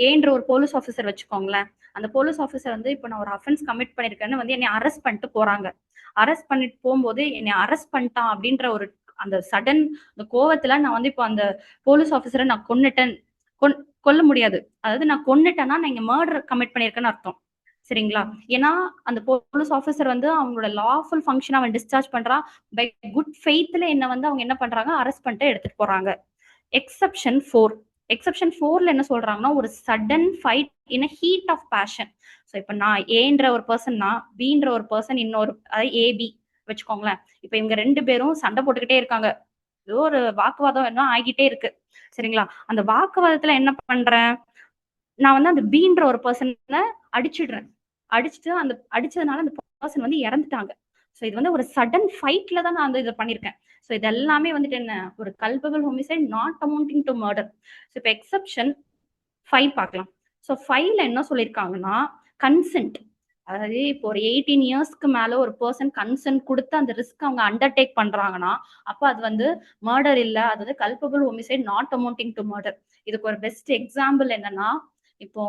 ஏன்ற ஒரு போலீஸ் ஆஃபீஸர் வச்சுக்கோங்களேன், அந்த போலீஸ் ஆஃபீஸர் வந்து இப்போ நான் ஒரு அஃபென்ஸ் கமிட் பண்ணிருக்கேன்னு வந்து என்னை அரெஸ்ட் பண்ணிட்டு போறாங்க. அரெஸ்ட் பண்ணிட்டு போகும்போது என்னை அரெஸ்ட் பண்ணிட்டான் அப்படின்ற ஒரு அந்த சடன் அந்த கோவத்துல நான் வந்து இப்போ அந்த போலீஸ் ஆஃபீஸரை நான் கொன்னுட்டேன், கொல்ல முடியாது. அதாவது நான் கொன்னுட்டேன்னா நான் இங்க மர்டர் கமிட் பண்ணிருக்கேன்னு அர்த்தம். சரிங்களா? ஏன்னா அந்த போலீஸ் ஆஃபீஸர் வந்து அவங்களோட லாஃபுல் ஃபங்க்ஷன் அவன் டிஸ்சார்ஜ் பண்றான், பை குட் ஃபெய்த்ல என்ன வந்து அவங்க என்ன பண்றாங்க, அரெஸ்ட் பண்ணிட்டு எடுத்துட்டு போறாங்க. எக்ஸப்ஷன் 4. எக்ஸப்ஷன் 4ல என்ன சொல்றாங்கன்னா ஒரு sudden fight in heat of passion. So இப்போ நான் ஏன்ற ஒரு பர்சன்னா பீன்ற ஒரு பர்சன் இன்னொரு, அதாவது ஏபி வச்சுக்கோங்களேன், இப்போ இவங்க 2 பேரும் சண்டை போட்டுக்கிட்டே இருக்காங்க, ஏதோ ஒரு வாக்குவாதம் என்ன ஆகிட்டே இருக்கு. சரிங்களா? அந்த வாக்குவாதத்துல என்ன பண்றேன், நான் வந்து அந்த பீன்ற ஒரு பர்சனை அடிச்சிடுறேன். அடிச்சுட்டு அந்த அடிச்சதுனால அந்த பர்சன் வந்து இறந்துட்டாங்க. ஸோ இது வந்து ஒரு சடன் ஃபைட்ல தான் நான் வந்து இதை பண்ணிருக்கேன். ஸோ இது எல்லாமே வந்துட்டு என்ன, ஒரு culpable homicide not amounting to murder. So இப்போ எக்ஸப்ஷன் 5 பார்க்கலாம். ஸோ 5ல என்ன சொல்லியிருக்காங்கன்னா கன்சென்ட். அதாவது இப்போ ஒரு 18 இயர்ஸ்க்கு மேல ஒரு பர்சன் கன்சென்ட் கொடுத்து அந்த ரிஸ்க் அவங்க அண்டர்டேக் பண்றாங்கன்னா அப்ப அது வந்து மர்டர் இல்ல, அது வந்து culpable homicide not amounting to murder. இதுக்கு ஒரு பெஸ்ட் எக்ஸாம்பிள் என்னன்னா, இப்போ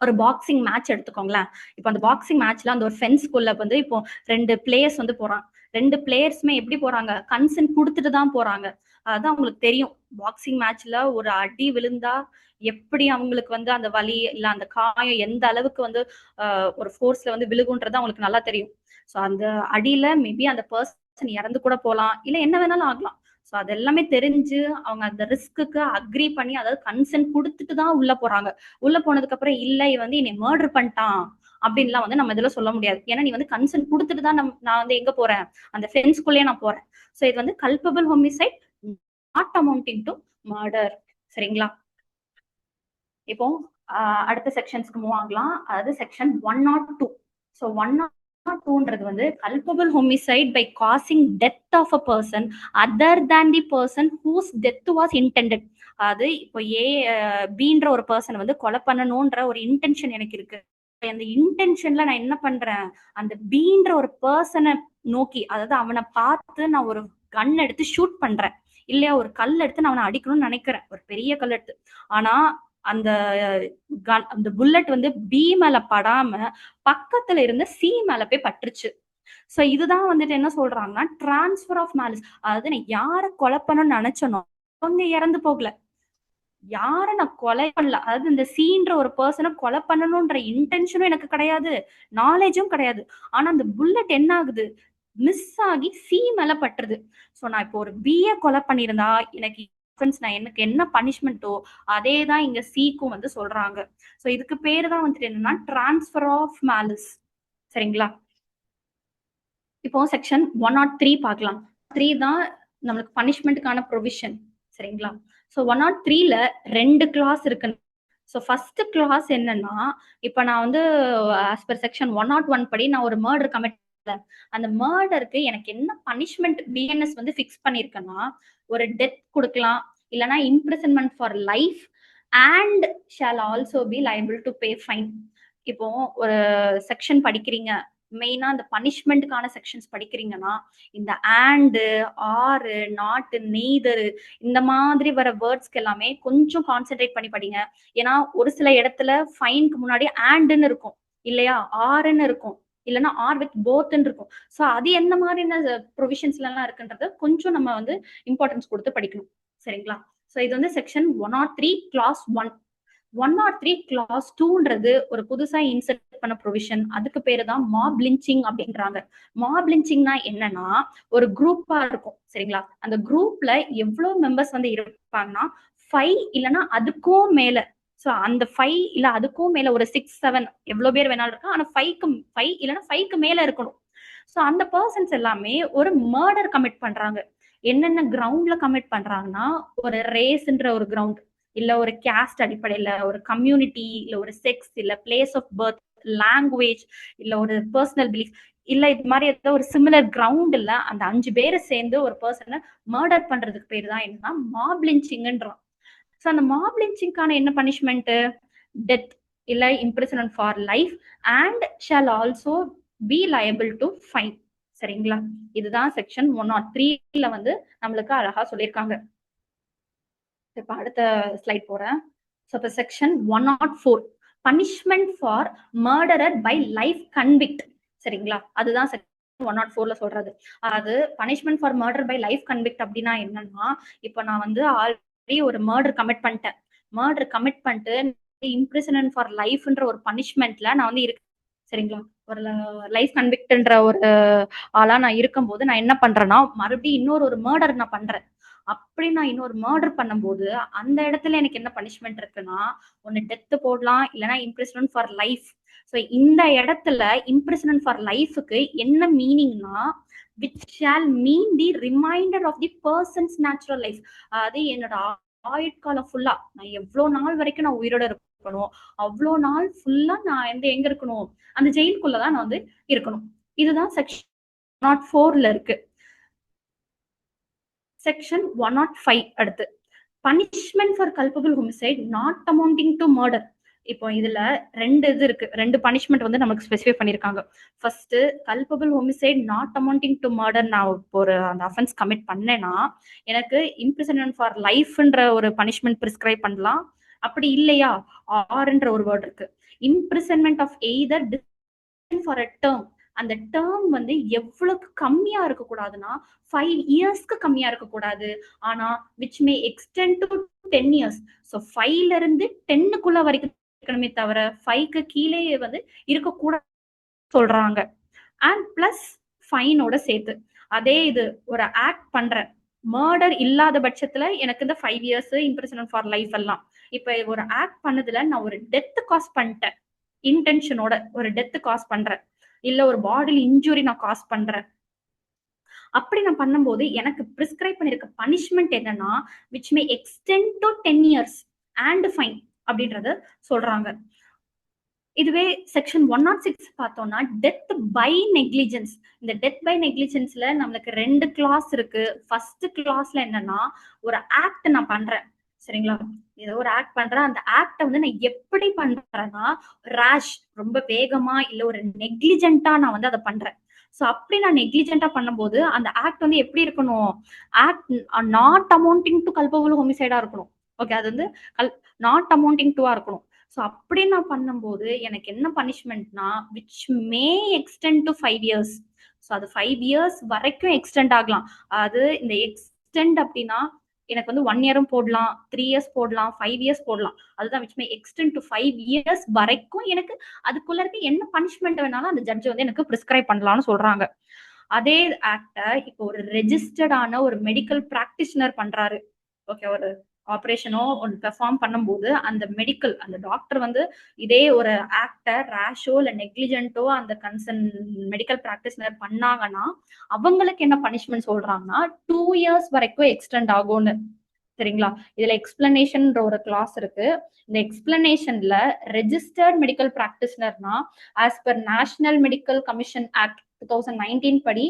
ஒரு பாக்ஸிங் மேட்ச் எடுத்துக்கோங்களேன். இப்போ அந்த பாக்ஸிங் மேட்ச்ல அந்த ஒரு ஃபென்ஸ்குள்ள வந்து இப்போ 2 பிளேயர்ஸ் வந்து போறான். 2 பிளேயர்ஸுமே எப்படி போறாங்க, கன்சென்ட் கொடுத்துட்டு தான் போறாங்க. அதான் அவங்களுக்கு தெரியும் பாக்ஸிங் மேட்ச்ல ஒரு அடி விழுந்தா எப்படி அவங்களுக்கு வந்து அந்த வலி இல்ல அந்த காயம் எந்த அளவுக்கு வந்து ஒரு ஃபோர்ஸ்ல வந்து விழுகுன்றது அவங்களுக்கு நல்லா தெரியும். ஸோ அந்த அடியில மேபி அந்த பர்சன் இறந்து கூட போகலாம், இல்ல என்ன வேணாலும் ஆகலாம். ஸோ அது எல்லாமே தெரிஞ்சு அவங்க அந்த ரிஸ்க்கு அக்ரி பண்ணி, அதாவது கன்சென்ட் கொடுத்துட்டு தான் உள்ள போறாங்க. உள்ள போனதுக்கு அப்புறம் இல்ல இவன் வந்து என்னை மர்டர் பண்ணிட்டான் அப்படின்லாம் வந்து நம்ம இதுல சொல்ல முடியாது. ஏன்னா நீ வந்து கன்சென்ட் கொடுத்துட்டு தான் நான் வந்து எங்க போறேன், அந்த ஃபென்ஸ்குள்ளேயே நான் போறேன். ஸோ இது வந்து culpable homicide not amounting to murder. சரிங்களா? இப்போ அடுத்த செக்ஷன்ஸ்க்கு மூவ் ஆகலாம். அதாவது செக்ஷன் 102. ஸோ 102ன்றது வந்து culpable homicide by causing death of a person other than the person whose death was intended. அது இப்போ பீன்ற ஒரு பர்சன் வந்து கொலை பண்ணணும்ன்ற ஒரு இன்டென்ஷன் எனக்கு இருக்கு. அந்த இன்டென்ஷன்ல நான் என்ன பண்றேன், அந்த பீன்ற ஒரு பர்சனை நோக்கி, அதாவது அவனை பார்த்து நான் ஒரு கன் எடுத்து ஷூட் பண்றேன் இல்லையா, ஒரு கல் எடுத்து நான் அவனை அடிக்கணும்னு நினைக்கிறேன், ஒரு பெரிய கல் எடுத்து. ஆனா அந்த அந்த புல்லட் வந்து பி மேல படாம பக்கத்துல இருந்த சி மேல போய் பட்டுருச்சு. சோ இதுதான் வந்துட்டு என்ன சொல்றாங்கன்னா டிரான்ஸ்பர் ஆஃப் மேலிஸ். அதாவது நான் யார கொலை பண்ணணும்னு நினைச்சனோ அவங்க இறந்து போகல, யார நான் கொலை பண்ணல, அதாவது இந்த சீன்ற ஒரு பர்சனை கொலை பண்ணணும்ன்ற இன்டென்ஷனும் எனக்கு கிடையாது, நாலேஜும் கிடையாது. ஆனா அந்த புல்லட் என்ன ஆகுது, மிஸ் ஆகி சி மேல பட்டுருது. சோ நான் இப்போ ஒரு பிஏ கொலை பண்ணியிருந்தா எனக்கு நான் எனக்கு என்ன பனிஷ்மெண்ட்டோ அதே தான் இங்க சிக்கும் வந்து சொல்றாங்க. சோ இதுக்கு பேரு தான் வந்துட்டு என்னன்னா டிரான்ஸ்பர் ஆஃப் மேலிஸ். சரிங்களா? இப்போ செக்ஷன் 103 பார்க்கலாம். 3 தான் நம்மளுக்கு பனிஷ்மெண்ட்டுக்கான ப்ரொவிஷன். சரிங்களா? ஸோ 103ல 2 கிளாஸ் இருக்கு. ஸோ ஃபர்ஸ்ட் கிளாஸ் என்னன்னா, இப்போ நான் வந்து ஆஸ் பர் செக்ஷன் 101 படி நான் ஒரு மர்டர் கமிட் பண்ணேன். அந்த மர்டருக்கு எனக்கு என்ன பனிஷ்மெண்ட் பிஎன்எஸ் வந்து ஃபிக்ஸ் பண்ணியிருக்கேன்னா, ஒரு டெத் கொடுக்கலாம், இல்லைன்னா imprisonment for life and shall also be liable to pay fine. இப்போ ஒரு செக்ஷன் படிக்கிறீங்க, மெயினா அந்த பனிஷ்மெண்ட்டுக்கான செக்ஷன்ஸ் படிக்கிறீங்கன்னா இந்த ஆண்டு, ஆறு, நாட்டு, நெய்தரு இந்த மாதிரி வர வேர்ட்ஸ்க்கு எல்லாமே கொஞ்சம் கான்சென்ட்ரேட் பண்ணி படிங்க. ஏன்னா ஒரு சில இடத்துல ஃபைனுக்கு முன்னாடி ஆண்டுன்னு இருக்கும் இல்லையா, ஆறுன்னு இருக்கும், இல்லைன்னா ஆர் வித் போத்ன்னு இருக்கும். ஸோ அது எந்த மாதிரியான ப்ரொவிஷன்ஸ்ல எல்லாம் இருக்குன்றத கொஞ்சம் நம்ம வந்து இம்பார்ட்டன்ஸ் கொடுத்து படிக்கணும். சரிங்களா? ஸோ இது வந்து செக்ஷன் 103 கிளாஸ் 1. 103 கிளாஸ் 2ன்றது ஒரு புதுசா இன்சர்ட் பண்ண ப்ரொவிஷன். அதுக்கு பேரு தான் மாப் லிஞ்சிங் அப்படின்றாங்க. மாப் லிஞ்சிங்னா என்னன்னா, ஒரு குரூப்பா இருக்கும். சரிங்களா? அந்த குரூப்ல எவ்வளவு மெம்பர்ஸ் வந்து இருப்பாங்கன்னா 5 இல்லைன்னா அதுக்கும் மேல. சோ அந்த 5 இல்ல அதுக்கும் மேல ஒரு 6, 7 எவ்வளவு பேர் வேணாலும் இருக்கும். ஆனா 5 இல்லைன்னா 5க்கு மேல இருக்கணும். சோ அந்த பர்சன்ஸ் எல்லாமே ஒரு மர்டர் கமிட் பண்றாங்க. என்னென்ன கிரவுண்ட்ல கமிட் பண்றாங்கன்னா, ஒரு ரேஸ்ன்ற ஒரு கிரவுண்ட், இல்ல ஒரு கேஸ்ட் அடிப்படையில, ஒரு கம்யூனிட்டி, இல்ல ஒரு செக்ஸ், இல்ல பிளேஸ் ஆஃப் பர்த், லாங்குவேஜ், இல்ல ஒரு பர்சனல் பிலீஃப், இல்ல இது மாதிரி ஏதோ ஒரு சிமிலர் கிரவுண்ட் இல்ல அந்த 5 பேரை சேர்ந்து ஒரு பர்சனை மர்டர் பண்றதுக்கு பேர் தான் என்னன்னா மாப் லிஞ்சிங்ன்றோம். சோ அந்த மாப் லிஞ்சிங்கான என்ன பனிஷ்மெண்ட், டெத் இல்ல imprisonment for life and shall also be liable to fine. சரிங்களா? இதுதான் செக்ஷன் 103ல வந்து நம்மளுக்கு அழகா சொல்லியிருக்காங்க. இப்ப அடுத்த ஸ்லைட் போறேன். ஸோ இப்போ section 104 punishment for murderer by life convict. சரிங்களா? அதுதான் செக்ஷன் 104ல சொல்றது. அது punishment for murder by life convict அப்படின்னா என்னன்னா, இப்போ நான் வந்து ஆல்ரெடி ஒரு மர்டர் கமிட் பண்ணிட்டேன். மர்டர் கமிட் பண்ணிட்டு இம்ப்ரிசன்மென்ட் ஃபார் லைஃப்ன்ற ஒரு பனிஷ்மெண்ட்ல நான் வந்து இருக்கேன். சரிங்களா? ஒரு லைஃப் கன்விக்ட்ன்ற ஒரு ஆளா நான் இருக்கும்போது நான் என்ன பண்றேன்னா, மறுபடியும் இன்னொரு ஒரு மர்டர் நான் பண்றேன். அப்படி நான் இன்னொரு மர்டர் பண்ணும்போது அந்த இடத்துல எனக்கு என்ன பனிஷ்மெண்ட் இருக்குன்னா, ஒன்னு டெத் போடலாம், இல்லைன்னா இம்ப்ரிசன்மென்ட் ஃபார் லைஃப். ஸோ இந்த இடத்துல இம்ப்ரிசன்மென்ட் ஃபார் லைஃபுக்கு என்ன மீனிங்னா, which shall mean the remainder of the person's natural life. அது என்னோட ஆயுட்காலம் ஃபுல்லா நான் எவ்வளவு நாள் வரைக்கும் நான் உயிரோட இருக்கணும், அவ்வளோ நாள் ஃபுல்லா நான் எங்க இருக்கணும், அந்த ஜெயிலுக்குள்ளதான் நான் வந்து இருக்கணும். இதுதான் செக்ஷன் 104ல இருக்கு. செக்ஷன் 105 அடுத்து punishment for culpable homicide not amounting to murder. இப்போ இதுல 2 இது இருக்கு, 2 பனிஷ்மெண்ட் வந்து நமக்கு ஸ்பெசிஃபை பண்ணிருக்காங்க. First culpable homicide not amounting to murder. நான் ஒரு அந்த அஃபென்ஸ் கமிட் பண்ணேன்னா எனக்கு இம்ப்ரிசன்மென்ட் ஃபார் லைஃப்ன்ற ஒரு பனிஷ்மெண்ட் பிரிஸ்கிரைப் பண்ணலாம். அப்படி இல்லையா, ஆர்ன்ற ஒரு வேர்ட் இருக்கு, imprisonment of either for a term. அந்த டேர்ம் வந்து எவ்வளவுக்கு கம்மியா இருக்க கூடாதுன்னா 5 இயர்ஸ்க்கு கம்மியா இருக்க கூடாது. ஆனா which may extend to 10 years. So 5ல இருந்து 10க்குள்ள வரைக்கும் இருக்கணுமே தவிர 5க்கு கீழே வந்து இருக்கக்கூடாது சொல்றாங்க. அண்ட் பிளஸ் ஃபைனோட சேர்த்து. அதே இது ஒரு ஆக்ட் பண்றேன், மர்டர் இல்லாத பட்சத்துல எனக்கு இந்த 5 இயர்ஸ் இம்ப்ரிசன்மென்ட் ஃபார் லைஃப் எல்லாம். இப்ப ஒரு ஆக்ட் பண்ணதுல நான் ஒரு டெத் காஸ் பண்ணிட்டேன், இன்டென்ஷனோட ஒரு டெத் காஸ் பண்றேன், இல்ல ஒரு பாடியில் இன்ஜுரி நான் காஸ் பண்றேன். அப்படி நான் பண்ணும்போது எனக்கு பிரிஸ்கிரைப் பண்ணிருக்க பனிஷ்மெண்ட் என்னன்னா, which may extend to 10 years and fine. அப்படின்றத சொல்றாங்க. இதுவே செக்ஷன் 106 பார்த்தோம்னா டெத் பை நெக்லிஜென்ஸ். இந்த டெத் பை நெக்லிஜென்ஸ்ல நம்மளுக்கு 2 கிளாஸ் இருக்கு. ஃபர்ஸ்ட் கிளாஸ்ல என்னன்னா, ஒரு ஆக்ட் நான் பண்றேன், சரிங்களா? ஏதோ ஒரு ஆக்ட் பண்றேன். அந்த ஆக்ட வந்து நான் எப்படி பண்றேன்னா, ரேஷ் ரொம்ப வேகமா இல்ல ஒரு நெக்லிஜென்ட்டா நான் வந்து அதை பண்றேன். சோ அப்படி நான் நெக்லிஜென்ட்டா பண்ணும்போது அந்த ஆக்ட் வந்து எப்படி இருக்கணும்? Act not amounting to culpable ஹோமிசைடா இருக்கணும். ஓகே, அது வந்து நாட் அமௌண்டிங் டுவா இருக்கணும். ஸோ அப்படி நான் பண்ணும்போது எனக்கு என்ன பனிஷ்மெண்ட்னா, which may extend to 5 years. So அது 5 இயர்ஸ் வரைக்கும் எக்ஸ்டெண்ட் ஆகலாம். அது இந்த எக்ஸ்டெண்ட் அப்படின்னா எனக்கு வந்து 1 இயரும் போடலாம், 3 இயர்ஸ் போடலாம், 5 இயர்ஸ் போடலாம். அதுதான் which may extend to 5 years வரைக்கும் எனக்கு அதுக்குள்ள இருக்க என்ன பனிஷ்மெண்ட் வேணாலும் அந்த ஜட்ஜ் வந்து எனக்கு பிரிஸ்கிரைப் பண்ணலாம்னு சொல்றாங்க. அதே ஆக்ட இப்போ ஒரு ரெஜிஸ்டர்டான ஒரு மெடிக்கல் பிராக்டிஷனர் பண்றாரு. ஓகே, ஒரு ஆபரேஷனோ ஒன்று பெர்ஃபார்ம் பண்ணும்போது அந்த மெடிக்கல் அந்த டாக்டர் வந்து இதே ஒரு ஆக்டர் ரேஷோ இல்ல நெக்லிஜென்ட்டோ அந்த கன்சர்ன் மெடிக்கல் பிராக்டிஷனர் பண்ணாங்கன்னா அவங்களுக்கு என்ன பனிஷ்மெண்ட் சொல்றாங்கன்னா 2 இயர்ஸ் வரைக்கும் எக்ஸ்டெண்ட் ஆகும்னு. சரிங்களா? இதுல எக்ஸ்பிளனேஷன்ன்ற ஒரு கிளாஸ் இருக்கு. இந்த எக்ஸ்பிளனேஷன்ல ரெஜிஸ்டர்ட் மெடிக்கல் பிராக்டிஷனர்னா as per national medical commission act 2019 படி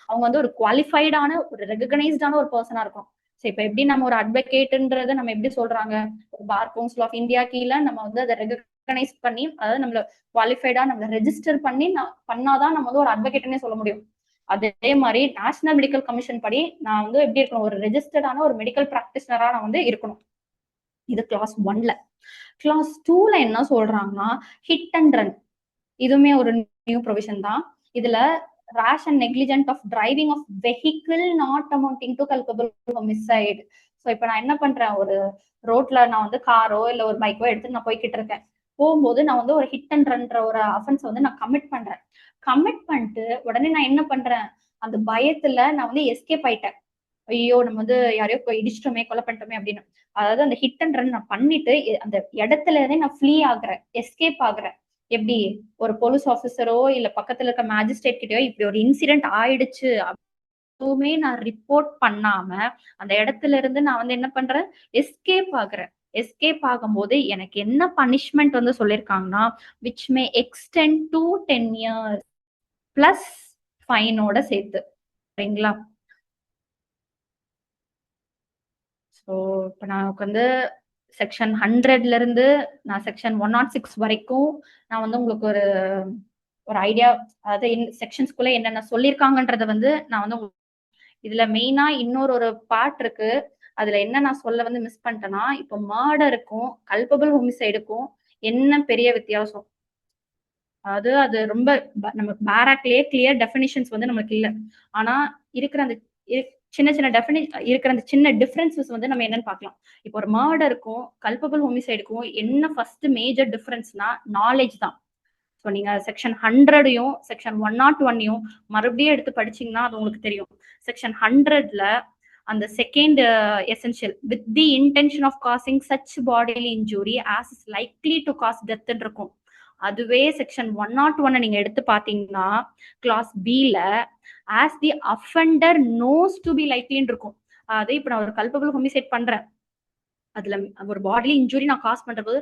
அவங்க வந்து ஒரு குவாலிஃபைடான ஒரு ரெகனைஸ்டான ஒரு பர்சனா இருக்கும். சரி, இப்ப எப்படி நம்ம ஒரு அட்வொகேட்ன்றத நம்ம எப்படி சொல்றாங்க, ஒரு பார் கவுன்சில் ஆஃப் இந்தியா கீழே நம்ம வந்து அதை ரெகனைஸ் பண்ணி, அதாவது நம்மள குவாலிஃபைடா நம்மள ரெஜிஸ்டர் பண்ணி பண்ணாதான் நம்ம வந்து ஒரு அட்வொகேட்னே சொல்ல முடியும். அதே மாதிரி நேஷனல் மெடிக்கல் கமிஷன் படி நான் வந்து எப்படி இருக்கணும், ஒரு ரெஜிஸ்டர்டான ஒரு மெடிக்கல் பிராக்டிஷனரா நான் வந்து இருக்கணும். இது கிளாஸ் 1ல. கிளாஸ் 2ல என்ன சொல்றாங்கன்னா, ஹிட் அண்ட் ரன். இதுவுமே ஒரு நியூ ப்ரொவிஷன் தான். இதுல rash and negligent of driving of vehicle not amounting to culpable homicide. So இப்போ நான் என்ன பண்றேன், ஒரு ரோட்ல நான் வந்து காரோ இல்ல ஒரு பைக்கோ எடுத்து நான் போய்கிட்டு இருக்கேன். போகும்போது நான் வந்து ஒரு ஹிட் அண்ட் ரன்ற ஒரு அஃபென்ஸ் வந்து நான் கமிட் பண்றேன். கமிட் பண்ணிட்டு உடனே நான் என்ன பண்றேன், அந்த பயத்துல நான் வந்து எஸ்கேப் ஆயிட்டேன். ஐயோ நம்ம வந்து யாரையோ இடிச்சிட்டோமே, கொலை பண்ணிட்டோமே அப்படின்னு. அதாவது அந்த ஹிட் அண்ட் ரன் நான் பண்ணிட்டு அந்த இடத்துல இருந்தே நான் ஃப்ளீ ஆகுறேன், எஸ்கேப் ஆகுறேன். எப்படி ஒரு போலீஸ் ஆபீசரோ இல்ல பக்கத்துல இருக்க மேஜிஸ்ட்ரேட் கிட்டயோ இப்படி ஒரு இன்சிடென்ட் ஆயிடுச்சு அதுவுமே நான் ரிப்போர்ட் பண்ணாம அந்த இடத்துல இருந்து நான் வந்து என்ன பண்றேன், எஸ்கேப் ஆகுறேன். எஸ்கேப் ஆகும்போது எனக்கு என்ன பனிஷ்மெண்ட் வந்து சொல்லியிருக்காங்கன்னா, which may extend to 10 years plus ஃபைனோட சேர்த்து. சரிங்களா? ஸோ இப்போ நான் வந்து செக்ஷன் 100ல இருந்து நான் செக்ஷன் 106 வரைக்கும் நான் வந்து உங்களுக்கு ஒரு ஒரு ஐடியா, அதாவது செக்ஷன்ஸ்குள்ள என்னென்ன சொல்லியிருக்காங்கன்றத வந்து நான் வந்து இதுல மெயினா இன்னொரு ஒரு பார்ட் இருக்கு. அதுல என்ன நான் சொல்ல வந்து மிஸ் பண்ணிட்டேன்னா, இப்போ மர்டருக்கும் கல்பபிள் ஹோமிசைடுக்கும் என்ன பெரிய வித்தியாசம், அதாவது அது ரொம்ப நமக்கு பேராக்லயே கிளியர் டெஃபினிஷன்ஸ் வந்து நமக்கு இல்லை. ஆனா இருக்கிற அந்த சின்ன சின்ன இருக்கிற அந்த சின்ன டிஃபரன்சஸ் வந்து நம்ம என்னன்னு பார்க்கலாம். இப்போ ஒரு மர்டருக்கும் கல்பபிள் ஹோமிசைடுக்கும் என்ன ஃபர்ஸ்ட் மேஜர் டிஃபரன்ஸ்னா நாலேஜ் தான். ஸோ நீங்க செக்ஷன் 100யும் செக்ஷன் 101யும் மறுபடியும் எடுத்து படிச்சீங்கன்னா அது உங்களுக்கு தெரியும். செக்ஷன் 100ல அந்த second essential with the intention of causing such bodily injury as is likely to cause death இருக்கும். அதுவே செக்ஷன் 101 நீங்க எடுத்து பாத்தீங்கன்னா கிளாஸ் பில as the offender knows to be லைக்லின்னு இருக்கும். அதாவது இப்ப நான் ஒரு கல்பபிள் ஹோமிசைட் பண்றேன், அதுல ஒரு பாடிலி இன்ஜூரி நான் காஸ் பண்றது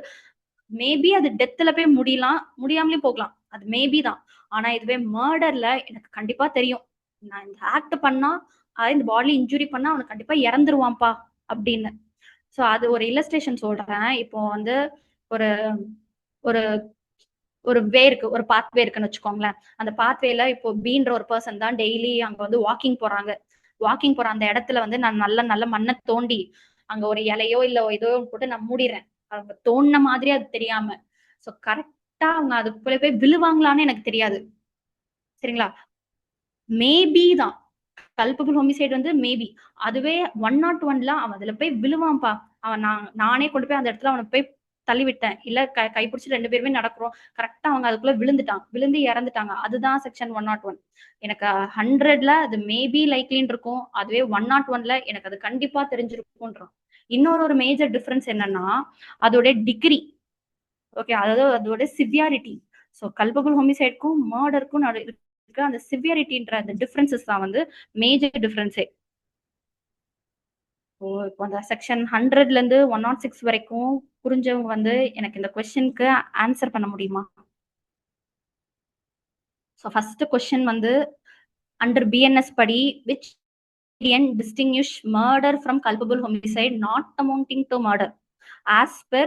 மேபி அது டெத்ல போய் முடியாமலே போகலாம், அது மேபி தான். ஆனா இதுவே மர்டர்ல எனக்கு கண்டிப்பா தெரியும், நான் இந்த ஆக்ட் பண்ணா இந்த பாடி இன்ஜுரி பண்ணா அவனுக்கு கண்டிப்பா இறந்துருவான்ப்பா அப்படின்னு. ஸோ அது ஒரு இல்லஸ்ட்ரேஷன் சொல்றேன். இப்போ வந்து ஒரு ஒரு ஒரு வே இருக்கு, ஒரு பாத்வே இருக்குன்னு வச்சுக்கோங்களேன். அந்த பாத்வேல இப்போ பீன்ற ஒரு பர்சன் தான் டெய்லி அங்க வந்து வாக்கிங் போறாங்க. வாக்கிங் போற அந்த இடத்துல வந்து நான் நல்ல மண்ணை தோண்டி அங்க ஒரு இலையோ இல்ல ஏதோ போட்டு நான் மூடிடுறேன், அவங்க தோண்டின மாதிரி அது தெரியாம. ஸோ கரெக்டா அவங்க அதுக்குள்ள போய் விழுவாங்களான்னு எனக்கு தெரியாது. சரிங்களா? மேபி தான் கல்பபிள் ஹோமிசைட் வந்து மேபி. அதுவே 101ல அவன் அதுல போய் விழுவான்ப்பா, அவன் நானே கொண்டு போய் அந்த இடத்துல அவனை போய் தள்ளி விட்டேன், இல்ல கைப்பிடிச்சு 2 பேருமே நடக்கிறோம், கரெக்டா அவங்க அதுக்குள்ள விழுந்து இறந்துட்டாங்க, அதுதான் செக்ஷன் 101. எனக்கு 100ல அது மேபி லைக்லின்னு இருக்கும், அதுவே 101ல எனக்கு அது கண்டிப்பா தெரிஞ்சிருக்கும்ன்றான். இன்னொரு மேஜர் டிஃபரன்ஸ் என்னன்னா அதோட டிகிரி. ஓகே, அதாவது அதோட சிவியாரிட்டி. ஸோ கல்பபிள் ஹோமிசைடுக்கும் மர்டருக்கும் இருக்க அந்த சிவியாரிட்டின்ற அந்த டிஃபரன்சஸ் தான் வந்து மேஜர் டிஃபரன்ஸே. ஸோ இப்போ அந்த செக்ஷன் 100ல இருந்து 106 வரைக்கும் புரிஞ்சவங்க வந்து எனக்கு இந்த கொஸ்டினுக்கு ஆன்சர் பண்ண முடியுமா? ஸோ ஃபர்ஸ்ட் கொஸ்டின் வந்து அண்டர் பிஎன்எஸ் படி which distinguish murder from culpable homicide not amounting to murder as per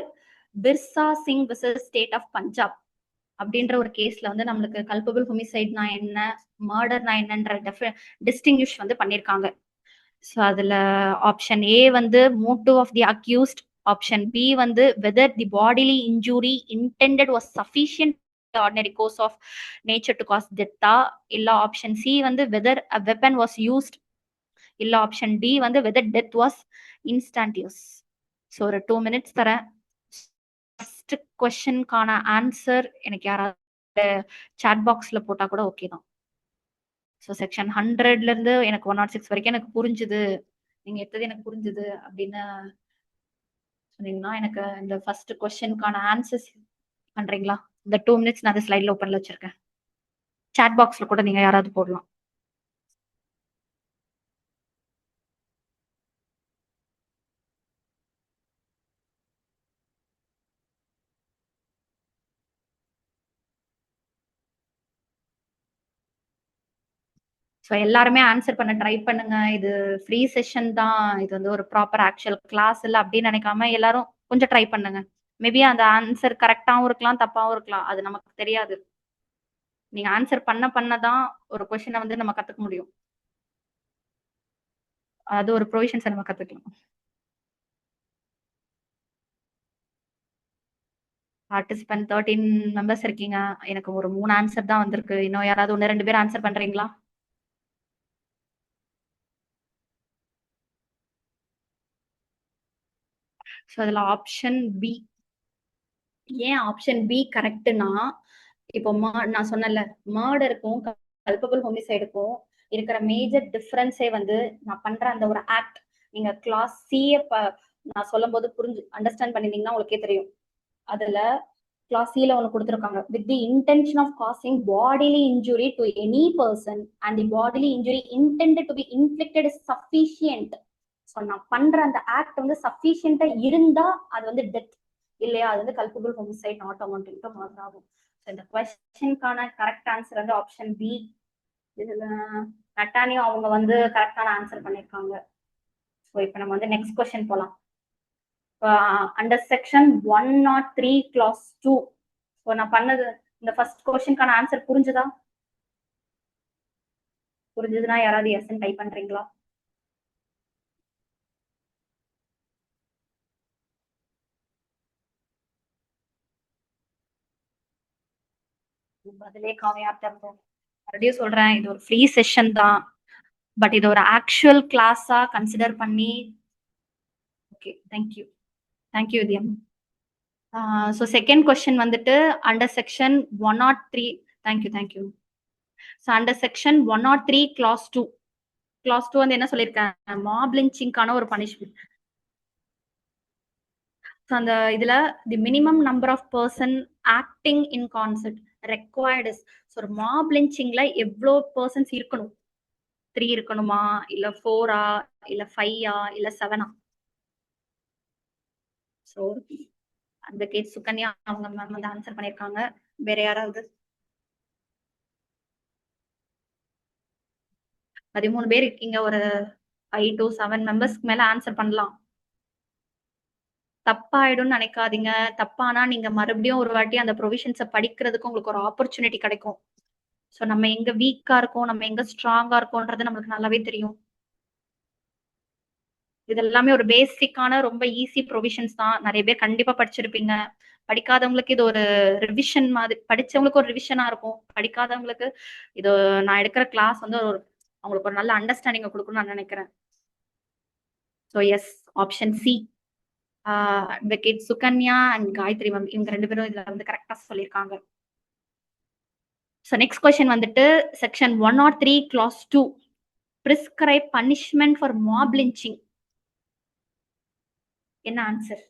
Birsa Singh vs state of Punjab அப்படின்ற ஒரு கேஸ்ல வந்து நம்மளுக்கு கல்பபிள் ஹோமிசைட்னா என்ன, மர்டர்னா என்னன்ற டிஸ்டிங்யூஷ் வந்து பண்ணியிருக்காங்க. ஸோ அதுல ஆப்ஷன் ஏ வந்து motive of the accused, option B வந்து whether the bodily injury intended was sufficient ordinary course of nature to cause டெத்தா, இல்ல ஆப்ஷன் சி வந்து whether a weapon was used, இல்ல ஆப்ஷன் டி வந்து whether death was instantaneous. So ஒரு 2 minutes தரேன். First கொஸ்டினுக்கான answer எனக்கு யாராவது சாட் பாக்ஸ்ல போட்டா கூட ஓகே தான். ஸோ செக்ஷன் 100ல இருந்து எனக்கு 106 வரைக்கும் எனக்கு புரிஞ்சுது, நீங்க எடுத்தது எனக்கு புரிஞ்சுது அப்படின்னு சொன்னீங்கன்னா எனக்கு இந்த ஃபர்ஸ்ட் கொஸ்டினுக்கான ஆன்சர்ஸ் பண்றீங்களா? இந்த 2 minutes நான் அந்த ஸ்லைட்ல ஓப்பன்ல வச்சிருக்கேன். சாட் பாக்ஸ்ல கூட நீங்க யாராவது போடலாம். ஸோ எல்லாருமே ஆன்சர் பண்ண ட்ரை பண்ணுங்க. இது ஃப்ரீ செஷன் தான், இது வந்து ஒரு ப்ராப்பர் ஆக்சுவல் கிளாஸ் இல்லை அப்படின்னு நினைக்காம எல்லாரும் கொஞ்சம் ட்ரை பண்ணுங்க. மேபி அந்த ஆன்சர் கரெக்டாகவும் இருக்கலாம், தப்பாகவும் இருக்கலாம், அது நமக்கு தெரியாது. நீங்க ஆன்சர் பண்ணதான் ஒரு கொஸ்டினை வந்து நம்ம கத்துக்க முடியும். அது ஒரு ப்ரொவிஷன்ஸை நம்ம கத்துக்கலாம். பார்ட்டிசிபென்ட் 13 மெம்பர்ஸ் இருக்கீங்க. எனக்கு ஒரு 3 ஆன்சர் தான் வந்திருக்கு. இன்னும் யாராவது 1-2 பேர் ஆன்சர் பண்றீங்களா? ஸோ அதுல ஆப்ஷன் பி. ஏன் ஆப்ஷன் பி கரெக்ட்னா, இப்போ நான் சொன்னல மர்டருக்கும் கல்பபிள் ஹோமிசைடுக்கும் இருக்கிற மேஜர் டிஃபரன்ஸே வந்து நான் பண்ற அந்த ஒரு ஆக்ட். நீங்க கிளாஸ் சிஏ நான் சொல்லும் போது புரிஞ்சு அண்டர்ஸ்டாண்ட் பண்ணிருந்தீங்கன்னா உங்களுக்கே தெரியும். அதுல கிளாஸ் சில ஒன்று கொடுத்துருக்காங்க, with the intention of causing bodily injury to any person and the bodily injury intended to be inflicted is sufficient. So நான் பண்ற அந்த ஆக்ட் வந்து சஃபிஷியண்டா இருந்தா அது வந்து டெத், இல்லையா அது வந்து culpable homicide not amounting to murder ஆகும். ஸோ இந்த கொஸ்டினுக்கான கரெக்ட் ஆன்சர் வந்து ஆப்ஷன் பி. இதுல நட்டானியும் அவங்க வந்து கரெக்டான ஆன்சர் பண்ணிருக்காங்க. ஸோ இப்போ நம்ம வந்து நெக்ஸ்ட் கொஸ்டின் போலாம். Under section 103 clause 2. ஸோ நான் பண்ணது இந்த ஃபர்ஸ்ட் கொஸ்டினுக்கான ஆன்சர் புரிஞ்சுதா? புரிஞ்சதுன்னா யாராவது எஸ் டைப் பண்றீங்களா? பதிலே காமையாட்ட இருக்கும். மறுபடியும் சொல்றேன், இது ஒரு ஃப்ரீ செஷன் தான், பட் இது ஒரு ஆக்சுவல் கிளாஸா கன்சிடர் பண்ணி. ஓகே, தேங்க்யூ தேங்க்யூ வித்யம். ஸோ செகண்ட் கொஸ்டின் வந்துட்டு under section 103. Thank you. So under section 103 clause 2. clause 2 வந்து என்ன சொல்லியிருக்கேன், மாப் லிஞ்சிங்கான ஒரு பனிஷ்மெண்ட். ஸோ அந்த இதுல the minimum number of person acting in concept required is. So ஒரு மாப் லிஞ்சிங்ல எவ்வளோ பர்சன்ஸ் இருக்கணும்? 3 இருக்கணுமா, இல்ல 4ஆ, இல்ல 5ஆ, இல்ல 7ஆ? ஸோ அட்வொகேட் சுகன்யா அவங்க மேம் வந்து ஆன்சர் பண்ணிருக்காங்க. வேற யாராவது? 13 பேர் இருக்கீங்க. ஒரு 5 to 7 மெம்பர்ஸ்க்கு மேல ஆன்சர் பண்ணலாம். தப்பாயிடும்னு நினைக்காதீங்க. தப்பானா நீங்க மறுபடியும் ஒரு வாட்டி அந்த ப்ரொவிஷன்ஸை படிக்கிறதுக்கு உங்களுக்கு ஒரு ஆப்பர்ச்சுனிட்டி கிடைக்கும். ஸோ நம்ம எங்க வீக்கா இருக்கோம், நம்ம எங்க ஸ்ட்ராங்கா இருக்கோன்றது நம்மளுக்கு நல்லாவே தெரியும். இது எல்லாமே ஒரு பேசிக்கான ரொம்ப ஈஸி ப்ரொவிஷன்ஸ் தான். நிறைய பேர் கண்டிப்பா படிச்சிருப்பீங்க. படிக்காதவங்களுக்கு இது ஒரு ரிவிஷன் மாதிரி, படிச்சவங்களுக்கு ஒரு ரிவிஷனா இருக்கும். படிக்காதவங்களுக்கு இது நான் எடுக்கிற கிளாஸ் வந்து ஒரு அவங்களுக்கு ஒரு நல்ல அண்டர்ஸ்டாண்டிங் கொடுக்கணும்னு நான் நினைக்கிறேன். So yes, option C. Advocate Sukanya and Gayathri ma'am இவங்க 2 பேரும் இதுல வந்து கரெக்டா சொல்லியிருக்காங்க. ஸோ நெக்ஸ்ட் கொஸ்டின் வந்துட்டு section 103 clause 2 prescribe punishment for mob lynching. என்ன ஆன்சர்?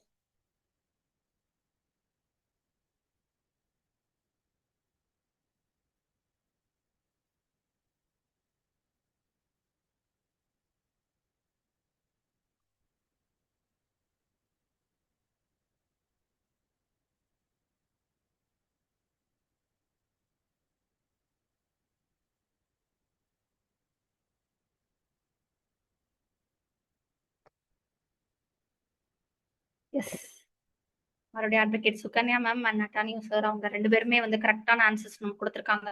எஸ், அவருடைய அட்வொகேட் சுகன்யா மேம் அண்ட் நட்டானியும் சார் அவங்க 2 பேருமே வந்து கரெக்டான ஆன்சர்ஸ் நமக்கு கொடுத்துருக்காங்க.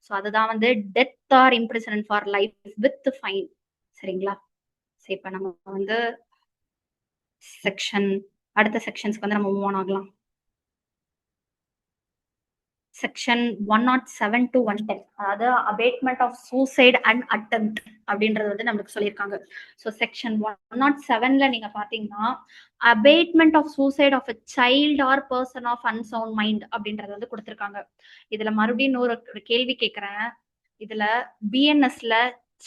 ஸோ அதுதான் வந்து death or imprisonment for life with fine. சரிங்களா? சரி, இப்போ நம்ம வந்து அடுத்த செக்ஷன்ஸ்க்கு வந்து நம்ம மூவ் ஆன் ஆகலாம். செக்ஷன் 107 to 110, அதாவது abetment of suicide and attempt அப்படின்றது வந்து நம்மளுக்கு சொல்லியிருக்காங்க. ஸோ செக்ஷன் 107ல நீங்க பாத்தீங்கன்னா abetment of suicide of a child or person of unsound mind அப்படின்றது வந்து கொடுத்துருக்காங்க. இதுல மறுபடியும் ஒரு கேள்வி கேட்கிறேன். இதுல பிஎன்எஸ்ல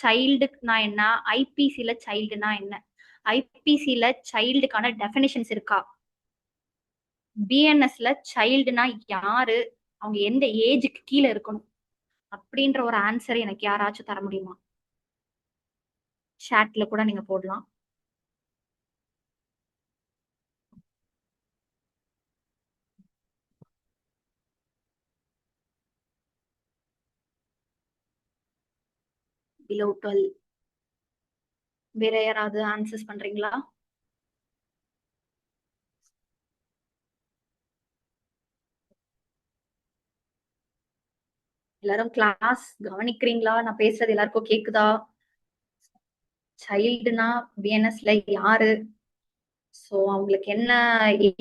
சைல்டுனா என்ன, ஐபிசில சைல்டுனா என்ன? ஐபிசில சைல்டுக்கான டெஃபினிஷன்ஸ் இருக்கா? பிஎன்எஸ்ல சைல்டுனா யாரு, அவங்க எந்த ஏஜுக்கு கீழே இருக்கணும் அப்படின்ற ஒரு ஆன்சர் எனக்கு யாராச்சும் தர முடியுமா? சாட்ல கூட நீங்க போடலாம். below 12 வேற யாராவது ஆன்சர்ஸ் பண்றீங்களா? எல்லாரும் கிளாஸ் கவனிக்கிறீங்களா? நான் பேசுறது எல்லாருக்கும் கேக்குதா? சைல்டுனா பிஎன்எஸ்ல யாரு, சோ அவங்களுக்கு என்ன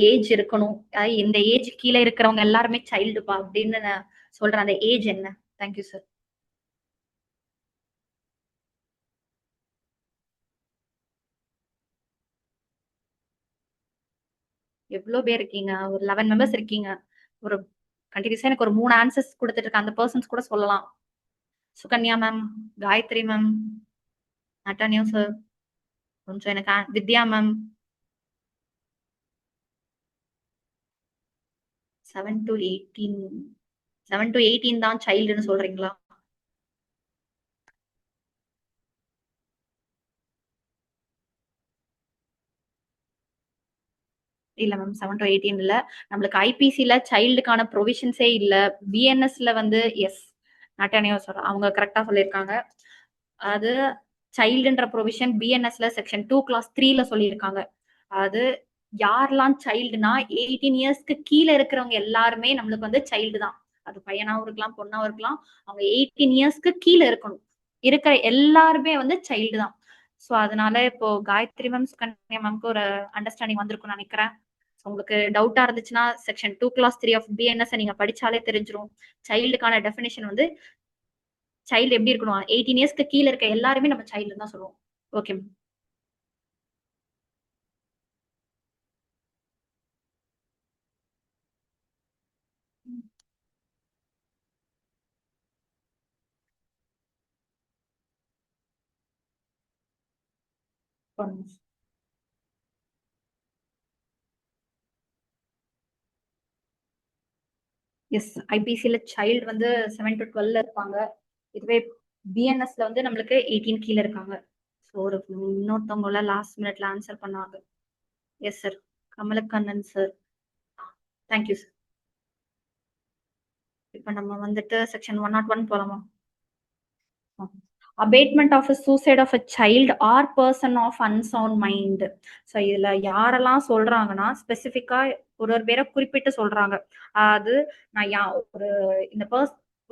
ஏஜ் இருக்கணும், இந்த ஏஜ் கீழே இருக்கிறவங்க எல்லாருமே சைல்டுப்பா அப்படின்னு நான் சொல்றேன். அந்த ஏஜ் என்ன? Thank you sir. எவ்வளவு பேர் இருக்கீங்க? ஒரு 11 மெம்பர்ஸ் இருக்கீங்க. ஒரு கண்டினியூஸா எனக்கு ஒரு 3 ஆன்சர்ஸ் கொடுத்துட்டு இருக்க அந்த பர்சன்ஸ் கூட சொல்லலாம். Sukanya ma'am, Gayathri ma'am, Nattania sir, கொஞ்சம் எனக்கு வித்யா மேம். 7 to 18 தான் சைல்டுன்னு சொல்றீங்களா? இல்ல மேம், 7 to 18 இல்ல. நம்மளுக்கு ஐபிசில சைல்டுக்கான ப்ரொவிஷன்ஸே இல்ல. பிஎன்எஸ்ல வந்து எஸ், நட்டானியா சார் அவங்க கரெக்டா சொல்லியிருக்காங்க. அது சைல்டுன்ற ப்ரொவிஷன் பிஎன்எஸ்ல செக்ஷன் 2 கிளாஸ் 3ல சொல்லியிருக்காங்க. அது யாரெல்லாம் சைல்டுனா 18 இயர்ஸ்க்கு கீழே இருக்கிறவங்க எல்லாருமே நம்மளுக்கு வந்து சைல்டு தான். அது பையனாவும் இருக்கலாம், பொண்ணாவும் இருக்கலாம். அவங்க 18 இயர்ஸ்க்கு கீழே இருக்கணும். இருக்கிற எல்லாருமே வந்து சைல்டு தான். ஸோ அதனால இப்போ காயத்ரி மேம், சுகன்யா மேம்க்கு ஒரு அண்டர்ஸ்டாண்டிங் வந்திருக்கும்னு நினைக்கிறேன். உங்களுக்கு டவுட்டா இருந்துச்சுன்னா செக்ஷன் 2 கிளாஸ் 3 ஆஃப் பிஎன்எஸ் நீங்க படிச்சாலே தெரிஞ்சிரும். சைல்டுக்கான டெஃபினேஷன் வந்து சைல்டு எப்படி இருக்கணும், 18 இயர்ஸ்க்கு கீழே இருக்க எல்லாருமே நம்ம சைல்டு தான் சொல்லுவோம். Okay ma'am. எஸ், ஐபிசில சைல்டு வந்து 7 to 12 இருப்பாங்க. இதுவே பிஎன்எஸ்ல வந்து நம்மளுக்கு 18 கீழே இருக்காங்க. ஸோ ஒரு இன்னொருத்தவங்கள லாஸ்ட் மினிட்ல ஆன்சர் பண்ணாங்க. Yes sir, Kamalakannan sir. Thank you sir. இப்ப நம்ம வந்துட்டு செக்ஷன் 101 போலாமா? Abetment of suicide of a child or person of unsound mind. So இதுல யாரெல்லாம் சொல்றாங்கன்னா ஸ்பெசிஃபிக்கா ஒரு பேரை குறிப்பிட்டு சொல்றாங்க. அது நான் இந்த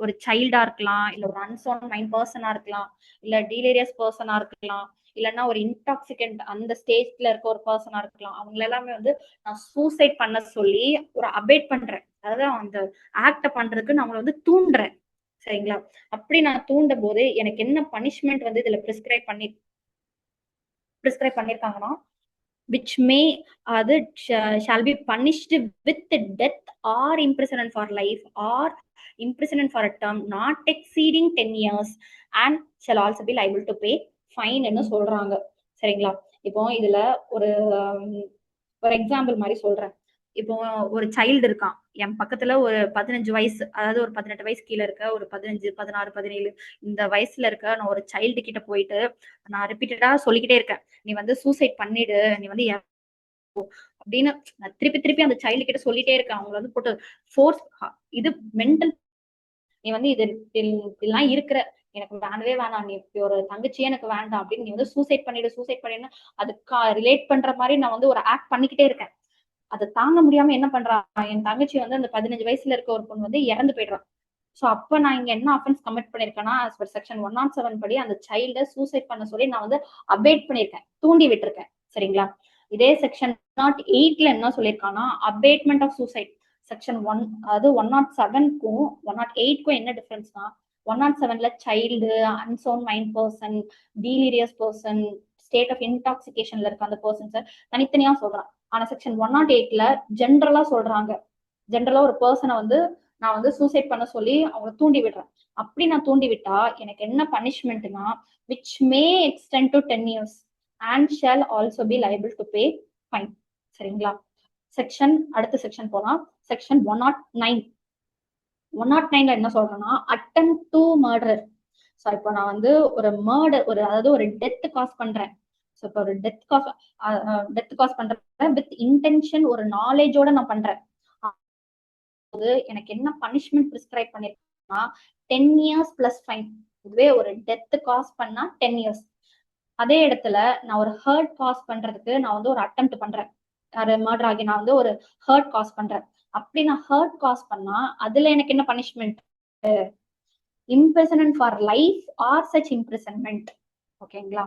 ஒரு சைல்டா இருக்கலாம், இல்ல ஒரு அன்சவுண்ட் மைண்ட் பர்சனா இருக்கலாம், இல்ல டீலேரியஸ் பர்சனா இருக்கலாம், இல்லைன்னா ஒரு இன்டாக்சிகன்ட் அந்த ஸ்டேஜ்ல இருக்க ஒரு பர்சனா இருக்கலாம். அவங்க எல்லாமே வந்து நான் சூசைட் பண்ண சொல்லி ஒரு அபேட் பண்றேன், அதாவது அந்த ஆக்ட பண்றதுக்கு நான் அவங்களை வந்து தூண்டுறேன். சரிங்களா? அப்படி நான் தூண்டும் போது எனக்கு என்ன பனிஷ்மெண்ட் வந்து இதுல பிரிஸ்கிரைப் பண்ணிருக்காங்கன்னா, which may அது shall be punished with death or imprisonment for life or imprisonment for a term not exceeding 10 years and shall also be liable to pay fine ன்னு சொல்றாங்க. சரிங்களா? இப்போ இதுல ஒரு எக்ஸாம்பிள் மாதிரி சொல்றேன். இப்போ ஒரு சைல்டு இருக்கான் என் பக்கத்துல, ஒரு 15 வயசு, அதாவது ஒரு 18 வயசு கீழே இருக்க ஒரு 15, 16, 17 இந்த வயசுல இருக்க நான் ஒரு சைல்டு கிட்ட போயிட்டு நான் ரிப்பீட்டடா சொல்லிக்கிட்டே இருக்கேன், நீ வந்து சூசைட் பண்ணிடு, நீ வந்து அப்படின்னு நான் திருப்பி அந்த சைல்டு கிட்ட சொல்லிட்டே இருக்கேன். அவங்க வந்து போட்டு ஃபோர்ஸ், இது மென்டல், நீ வந்து இதெல்லாம் இருக்கிற, எனக்கு வேண்டவே வேணாம், நீ இப்படி ஒரு தங்கச்சியே எனக்கு வேண்டாம் அப்படின்னு நீ வந்து சூசைட் பண்ணிடு அதுக்கு ரிலேட் பண்ற மாதிரி நான் வந்து ஒரு ஆக்ட் பண்ணிக்கிட்டே இருக்கேன். அதை தாங்க முடியாம என்ன பண்றான், என் தங்கச்சி வந்து அந்த 15 வயசுல இருக்க ஒரு பொண்ணு வந்து இறந்து போயிடுறான். சோ அப்ப நான் இங்க என்ன அஃபென்ஸ் கமிட் பண்ணிருக்கேன்னா, as per செக்ஷன் 107 படி அந்த சைல்ட சூசைட் பண்ண சொல்லி நான் வந்து அபேட் பண்ணிருக்கேன், தூண்டி விட்டுருக்கேன். சரிங்களா? இதே செக்ஷன் 108ல என்ன சொல்லியிருக்காங்கன்னா, அபேட்மெண்ட் ஆஃப் சூசைட் செக்ஷன் 1, அதாவது 107க்கும் 108க்கும் என்ன டிஃபரன்ஸ்னா, 107ல child, unsound mind person, delirious person, state of இன்டாக்சிகேஷன்ல இருக்க அந்த பர்சன்ஸ் தனித்தனியா சொல்றான். ஆனா செக்ஷன் 108ல ஜென்ரலா சொல்றாங்க. ஜென்ரலா ஒரு பர்சனை வந்து நான் வந்து சூசைட் பண்ண சொல்லி அவங்களை தூண்டி விடுறேன். அப்படி நான் தூண்டி விட்டா எனக்கு என்ன பனிஷ்மெண்ட்னா, which may extend to 10 years and shall also be liable to pay fine. சரிங்களா? செக்ஷன் அடுத்த செக்ஷன் போலாம். செக்ஷன் 109. 109ல என்ன சொல்றேன்னா, அட்டம் டு மர்டர். ஸோ இப்போ நான் வந்து ஒரு மர்டர், அதாவது ஒரு டெத் காஸ் பண்றேன். ஸோ இப்போ ஒரு டெத் காஸ் பண்றேன் வித் இன்டென்ஷன், ஒரு நாலேஜோட நான் பண்றேன். எனக்கு என்ன பனிஷ்மெண்ட் பிரிஸ்கிரைப் பண்ணிருக்கேன்னா 10 years பிளஸ் ஃபைன். இதுவே ஒரு டெத் காஸ் பண்ணா 10 years. அதே இடத்துல நான் ஒரு ஹர்ட் காஸ் பண்றதுக்கு நான் வந்து ஒரு அட்டெம்ப்ட் பண்றேன், மர்டர் ஆகி நான் வந்து ஒரு ஹர்ட் காஸ் பண்றேன். அப்படி நான் ஹர்ட் காஸ் பண்ணா அதுல எனக்கு என்ன punishment? imprisonment for life or such imprisonment. ஓகேங்களா?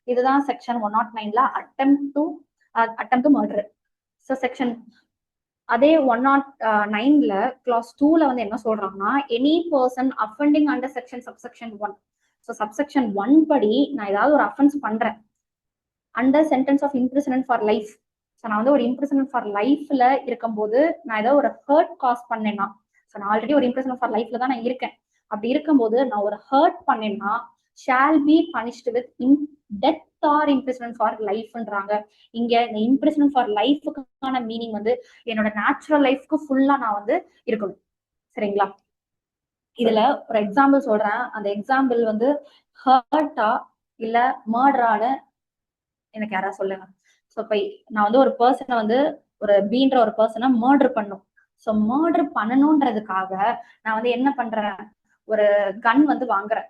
இதுதான் செக்ஷன் 109ல attempt to murder. So section அதே 109ல கிளாஸ் 2ல வந்து என்ன சொல்றாங்கன்னா, any person offending under section subsection 1. So subsection 1 படி நான் ஏதாவது ஒரு அஃபென்ஸ் பண்றேன் under sentence of imprisonment for life. So நான் வந்து ஒரு இம்ப்ரிசன்மெண்ட் ஃபார் லைஃப்ல இருக்கும்போது நான் ஏதாவது ஒரு ஹர்ட் காஸ் பண்ணேன்னா, ஸோ நான் ஆல்ரெடி ஒரு இம்ப்ரிசன்மெண்ட் ஃபார் லைஃப்ல தான் நான் இருக்கேன். அப்படி இருக்கும்போது நான் ஒரு ஹர்ட் பண்ணேன்னா shall be punished with death or imprisonment for லைஃப்ன்றாங்க. இங்க இந்த இம்ப்ரிசன்மெண்ட் ஃபார் லைஃபுக்கான மீனிங் வந்து என்னோட நேச்சுரல் லைஃப்க்கு ஃபுல்லா நான் வந்து இருக்கணும். சரிங்களா? இதுல ஒரு எக்ஸாம்பிள் சொல்றேன். அந்த எக்ஸாம்பிள் வந்து ஹர்ட்டா இல்ல மர்டரான எனக்கு யாராவது சொல்லுங்க. ஸோ இப்ப நான் வந்து ஒரு பர்சனை வந்து ஒரு பீன்ற ஒரு பர்சனை மர்டர் பண்ணும். ஸோ மர்டர் பண்ணணும்ன்றதுக்காக நான் வந்து என்ன பண்றேன், ஒரு கன் வந்து வாங்குறேன்.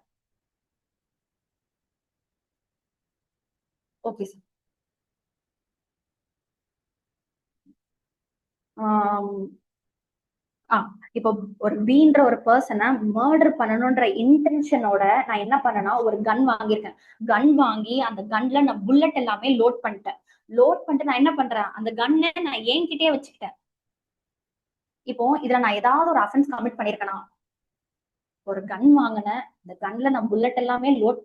Okay sir. இப்போ ஒரு பீன்ற ஒரு பர்சனை மர்டர் பண்ணணும்ன்ற இன்டென்ஷனோட நான் என்ன பண்ணேன்னா ஒரு கன் வாங்கியிருக்கேன். கன் வாங்கி அந்த கன்ல நான் புல்லட் எல்லாமே லோட் பண்ணிட்டு நான் என்ன பண்றேன், அந்த கன்னை நான் என்கிட்டயே வச்சுக்கிட்டேன். இப்போ இதுல நான் ஏதாவது ஒரு அஃபென்ஸ் கமிட் பண்ணிருக்கேனா? ஒரு கன் வாங்கினேன், அந்த கன்ல நான் புல்லட் எல்லாமே லோட்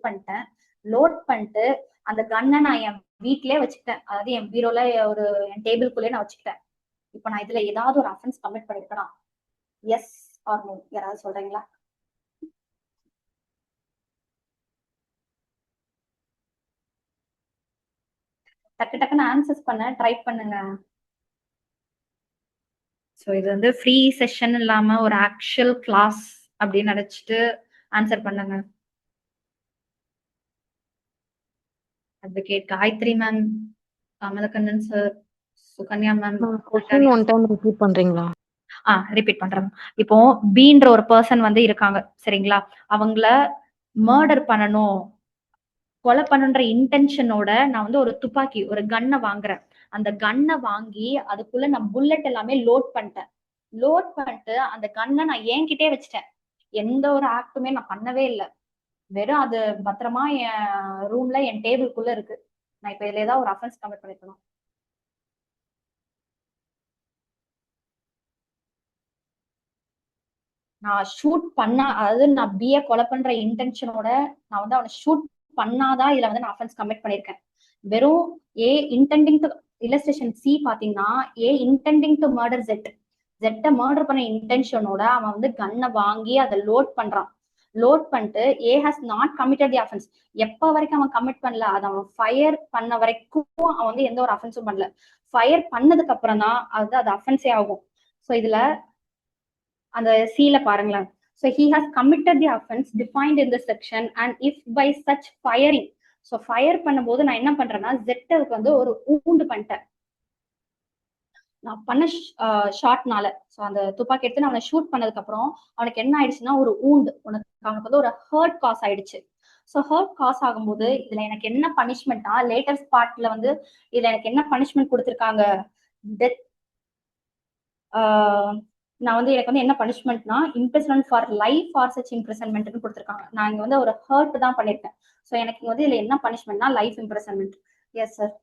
பண்ணிட்டு அந்த கன்னை நான் என் வீட்லயே வச்சுக்கிட்டேன். அதாவது என் பீரோல என் டேபிள்குள்ளே நான் வச்சுக்கிட்டேன். இப்போ நான் இதுல ஏதாவது ஒரு அஃபென்ஸ் கமிட் பண்ணிருக்கேனா? Yes or no? யாராவது சொல்றீங்களா? டக்குன்னு ஆன்சர்ஸ் பண்ண ட்ரை பண்ணுங்க. ஸோ இது வந்து ஃப்ரீ செஷன் இல்லாம ஒரு ஆக்சுவல் கிளாஸ் அப்படின்னு நினைச்சிட்டு ஆன்சர் பண்ணுங்க. Advocate Gayathri ma'am, Kamalakannan sir, Sukanya ma'am. Question one time repeat பண்றீங்களா? ரிப்பீட் பண்றேன். இப்போ பீன்ற ஒரு பர்சன் வந்து இருக்காங்க. சரிங்களா? அவங்கள மர்டர் பண்ணணும், கொலை பண்ணுன்ற இன்டென்ஷனோட நான் வந்து ஒரு துப்பாக்கி, ஒரு கன்னை வாங்குறேன். அந்த கன்னை வாங்கி அதுக்குள்ள நான் புல்லட் எல்லாமே லோட் பண்ணிட்டு அந்த கன்னை நான் என்கிட்டே வச்சுட்டேன். எந்த ஒரு ஆக்டுமே நான் பண்ணவே இல்லை. வெறும் அது பத்திரமா என் ரூம்ல என் டேபிள்குள்ள இருக்கு. நான் இப்ப இதுல ஏதாவது ஒரு அஃபென்ஸ் கமிட் பண்ணிருக்கணும். நான் ஷூட் பண்ணா, அதாவது நான் பிஏ கொலை பண்ற இன்டென்ஷனோட நான் வந்து அவனை ஷூட் பண்ணாதான் இதுல வந்து நான் அஃபென்ஸ் கமிட் பண்ணிருக்கேன். வெறும் A intending to illustration C பாத்தீங்கன்னா, ஏ இன்டெண்டிங் டு மர்டர் ஜெட்டை மர்டர் பண்ண இன்டென்ஷனோட அவன் வந்து கன்னை வாங்கி அதை லோட் பண்ணிட்டு A has not committed the offence. எப்ப வரைக்கும் அவன் கமிட் பண்ணல, அதை அவன் ஃபயர் பண்ண வரைக்கும் அவன் வந்து எந்த ஒரு அஃபென்ஸும் பண்ணல. ஃபயர் பண்ணதுக்கு அப்புறம் தான் அது அஃபென்ஸே ஆகும். ஸோ இதுல அந்த சீல பாருங்களேன். So he has committed the offense defined in the section and if by such firing. So fire பண்ணும்போது நான் என்ன பண்றேன்னா ஜெட்டுக்கு வந்து ஒரு ஊண்டு பண்ணிட்டேன். நான் பண்ண ஷாட்னால, ஸோ அந்த துப்பாக்கி எடுத்து நான் அவனை ஷூட் பண்ணதுக்கு அப்புறம் அவனுக்கு என்ன ஆயிடுச்சுன்னா ஒரு ஊண்டு, அவனுக்கு வந்து ஒரு ஹர்ட் காஸ் ஆயிடுச்சு. ஸோ ஹர்ட் காஸ் ஆகும்போது இதுல எனக்கு என்ன பனிஷ்மெண்ட்னா, லேட்டஸ்ட் பார்ட்ல வந்து இதுல எனக்கு என்ன பனிஷ்மெண்ட் கொடுத்துருக்காங்க, டெத் நான் வந்து எனக்கு வந்து என்ன பனிஷ்மெண்ட்னா imprisonment for life or such இம்ப்ரெசன்மெண்ட்னு கொடுத்துருக்காங்க. நான் இங்க வந்து ஒரு ஹர்ட் தான் பண்ணியிருக்கேன். ஸோ எனக்கு இங்க வந்து இதுல என்ன பனிஷ்மெண்ட்னா life imprisonment. Yes sir.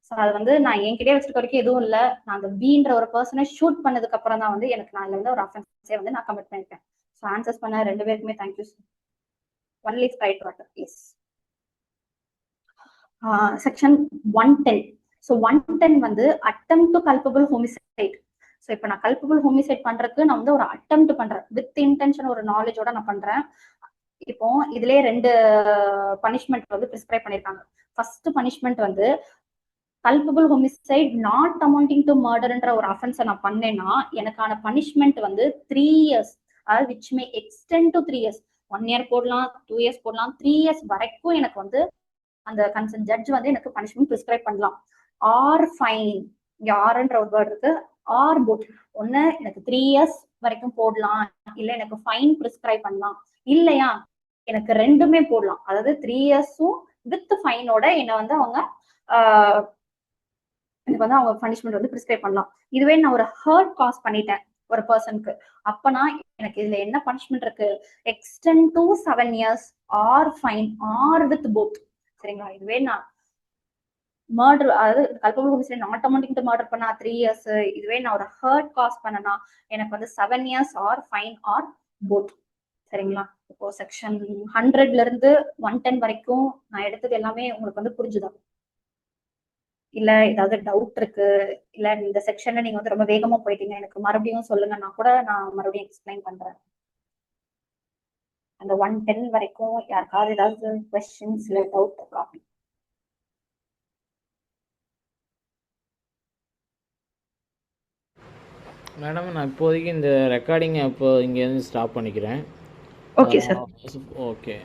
So அது வந்து நான் என்கிட்டயே வச்சிருக்க வரைக்கும் எதுவும் இல்லை. நான் அந்த பீன்ற ஒரு பர்சனை ஷூட் பண்ணதுக்கு அப்புறம் தான் வந்து எனக்கு நான் இதுல வந்து ஒரு அஃபென்ஸே வந்து நான் கமிட் பண்ணிருக்கேன். ஸோ ஆன்சர்ஸ் பண்ண 2 பேருக்குமே thank you sir. Only sprite water. Yes. Section 110. So 110 வந்து attempt to culpable homicide. So இப்போ நான் கல்பபிள் ஹோமிசைட் பண்றதுக்கு நான் வந்து ஒரு அட்டெம்ப்ட் பண்றேன், வித் இன்டென்ஷன் ஒரு நாலேஜோட நான் பண்றேன். இப்போ இதுலயே 2 பனிஷ்மெண்ட் வந்து பிரிஸ்கிரைப் பண்ணிருக்காங்க. ஃபர்ஸ்ட் பனிஷ்மெண்ட் வந்து culpable homicide not amounting to மர்டர்ன்ற ஒரு அஃபென்ஸை நான் பண்ணேன்னா எனக்கான பனிஷ்மெண்ட் வந்து 3 years, அதாவது which may extend to 3 years. 1 year போடலாம், 2 years போடலாம், 3 years வரைக்கும் எனக்கு வந்து அந்த கன்சர்ன் ஜட்ஜ் வந்து எனக்கு பனிஷ்மெண்ட் பிரிஸ்கிரைப் பண்ணலாம். ஆர் ஃபைன், இங்க ஆர்ன்ற ஒரு வேர்ட் இருக்கு, ஆர் போட். ஒண்ணு எனக்கு 3 years வரைக்கும் போடலாம், இல்ல எனக்கு ஃபைன் பிரிஸ்கிரைப் பண்ணலாம், இல்லையா எனக்கு ரெண்டுமே போடலாம். அதாவது 3 yearsம் வித் ஃபைனோட என்ன வந்து அவங்க எனக்கு வந்து அவங்க பனிஷ்மெண்ட் வந்து பிரிஸ்கிரைப் பண்ணலாம். இதுவே நான் ஒரு ஹர்ட் காஸ் பண்ணிட்டேன் ஒரு பர்சனுக்கு, அப்பனா எனக்கு இதுல என்ன பனிஷ்மெண்ட் இருக்கு, extend to 7 years or fine or with both. சரிங்களா? இதுவே நான் மர்டர், அதாவது culpable homicide not amounting to murder பண்ணா 3 years, இதுவே நான் ஒரு ஹர்ட் காஸ் பண்ணனா எனக்கு வந்து 7 years or fine or both. சரிங்களா? இப்போ செக்ஷன் 100ல இருந்து 110 வரைக்கும் நான் எடுத்தது எல்லாமே உங்களுக்கு வந்து புரிஞ்சுதா? இல்ல ஏதாவது டவுட் இருக்கு, இல்ல இந்த செக்ஷன்ல நீங்க வந்து ரொம்ப வேகமா போயிட்டீங்க, எனக்கு மறுபடியும் சொல்லுங்க, நான் கூட நான் மறுபடியும் எக்ஸ்பிளைன் பண்றேன். அந்த 110 வரைக்கும் யாருக்காவது ஏதாவது கொஸ்டின்ஸ் இல்ல டவுட் இருக்கா? மேடம் நான் இப்போதைக்கு இந்த ரெக்கார்டிங்கை இப்போ இங்கேருந்து ஸ்டாப் பண்ணிக்கிறேன். Okay sir. ஓகே.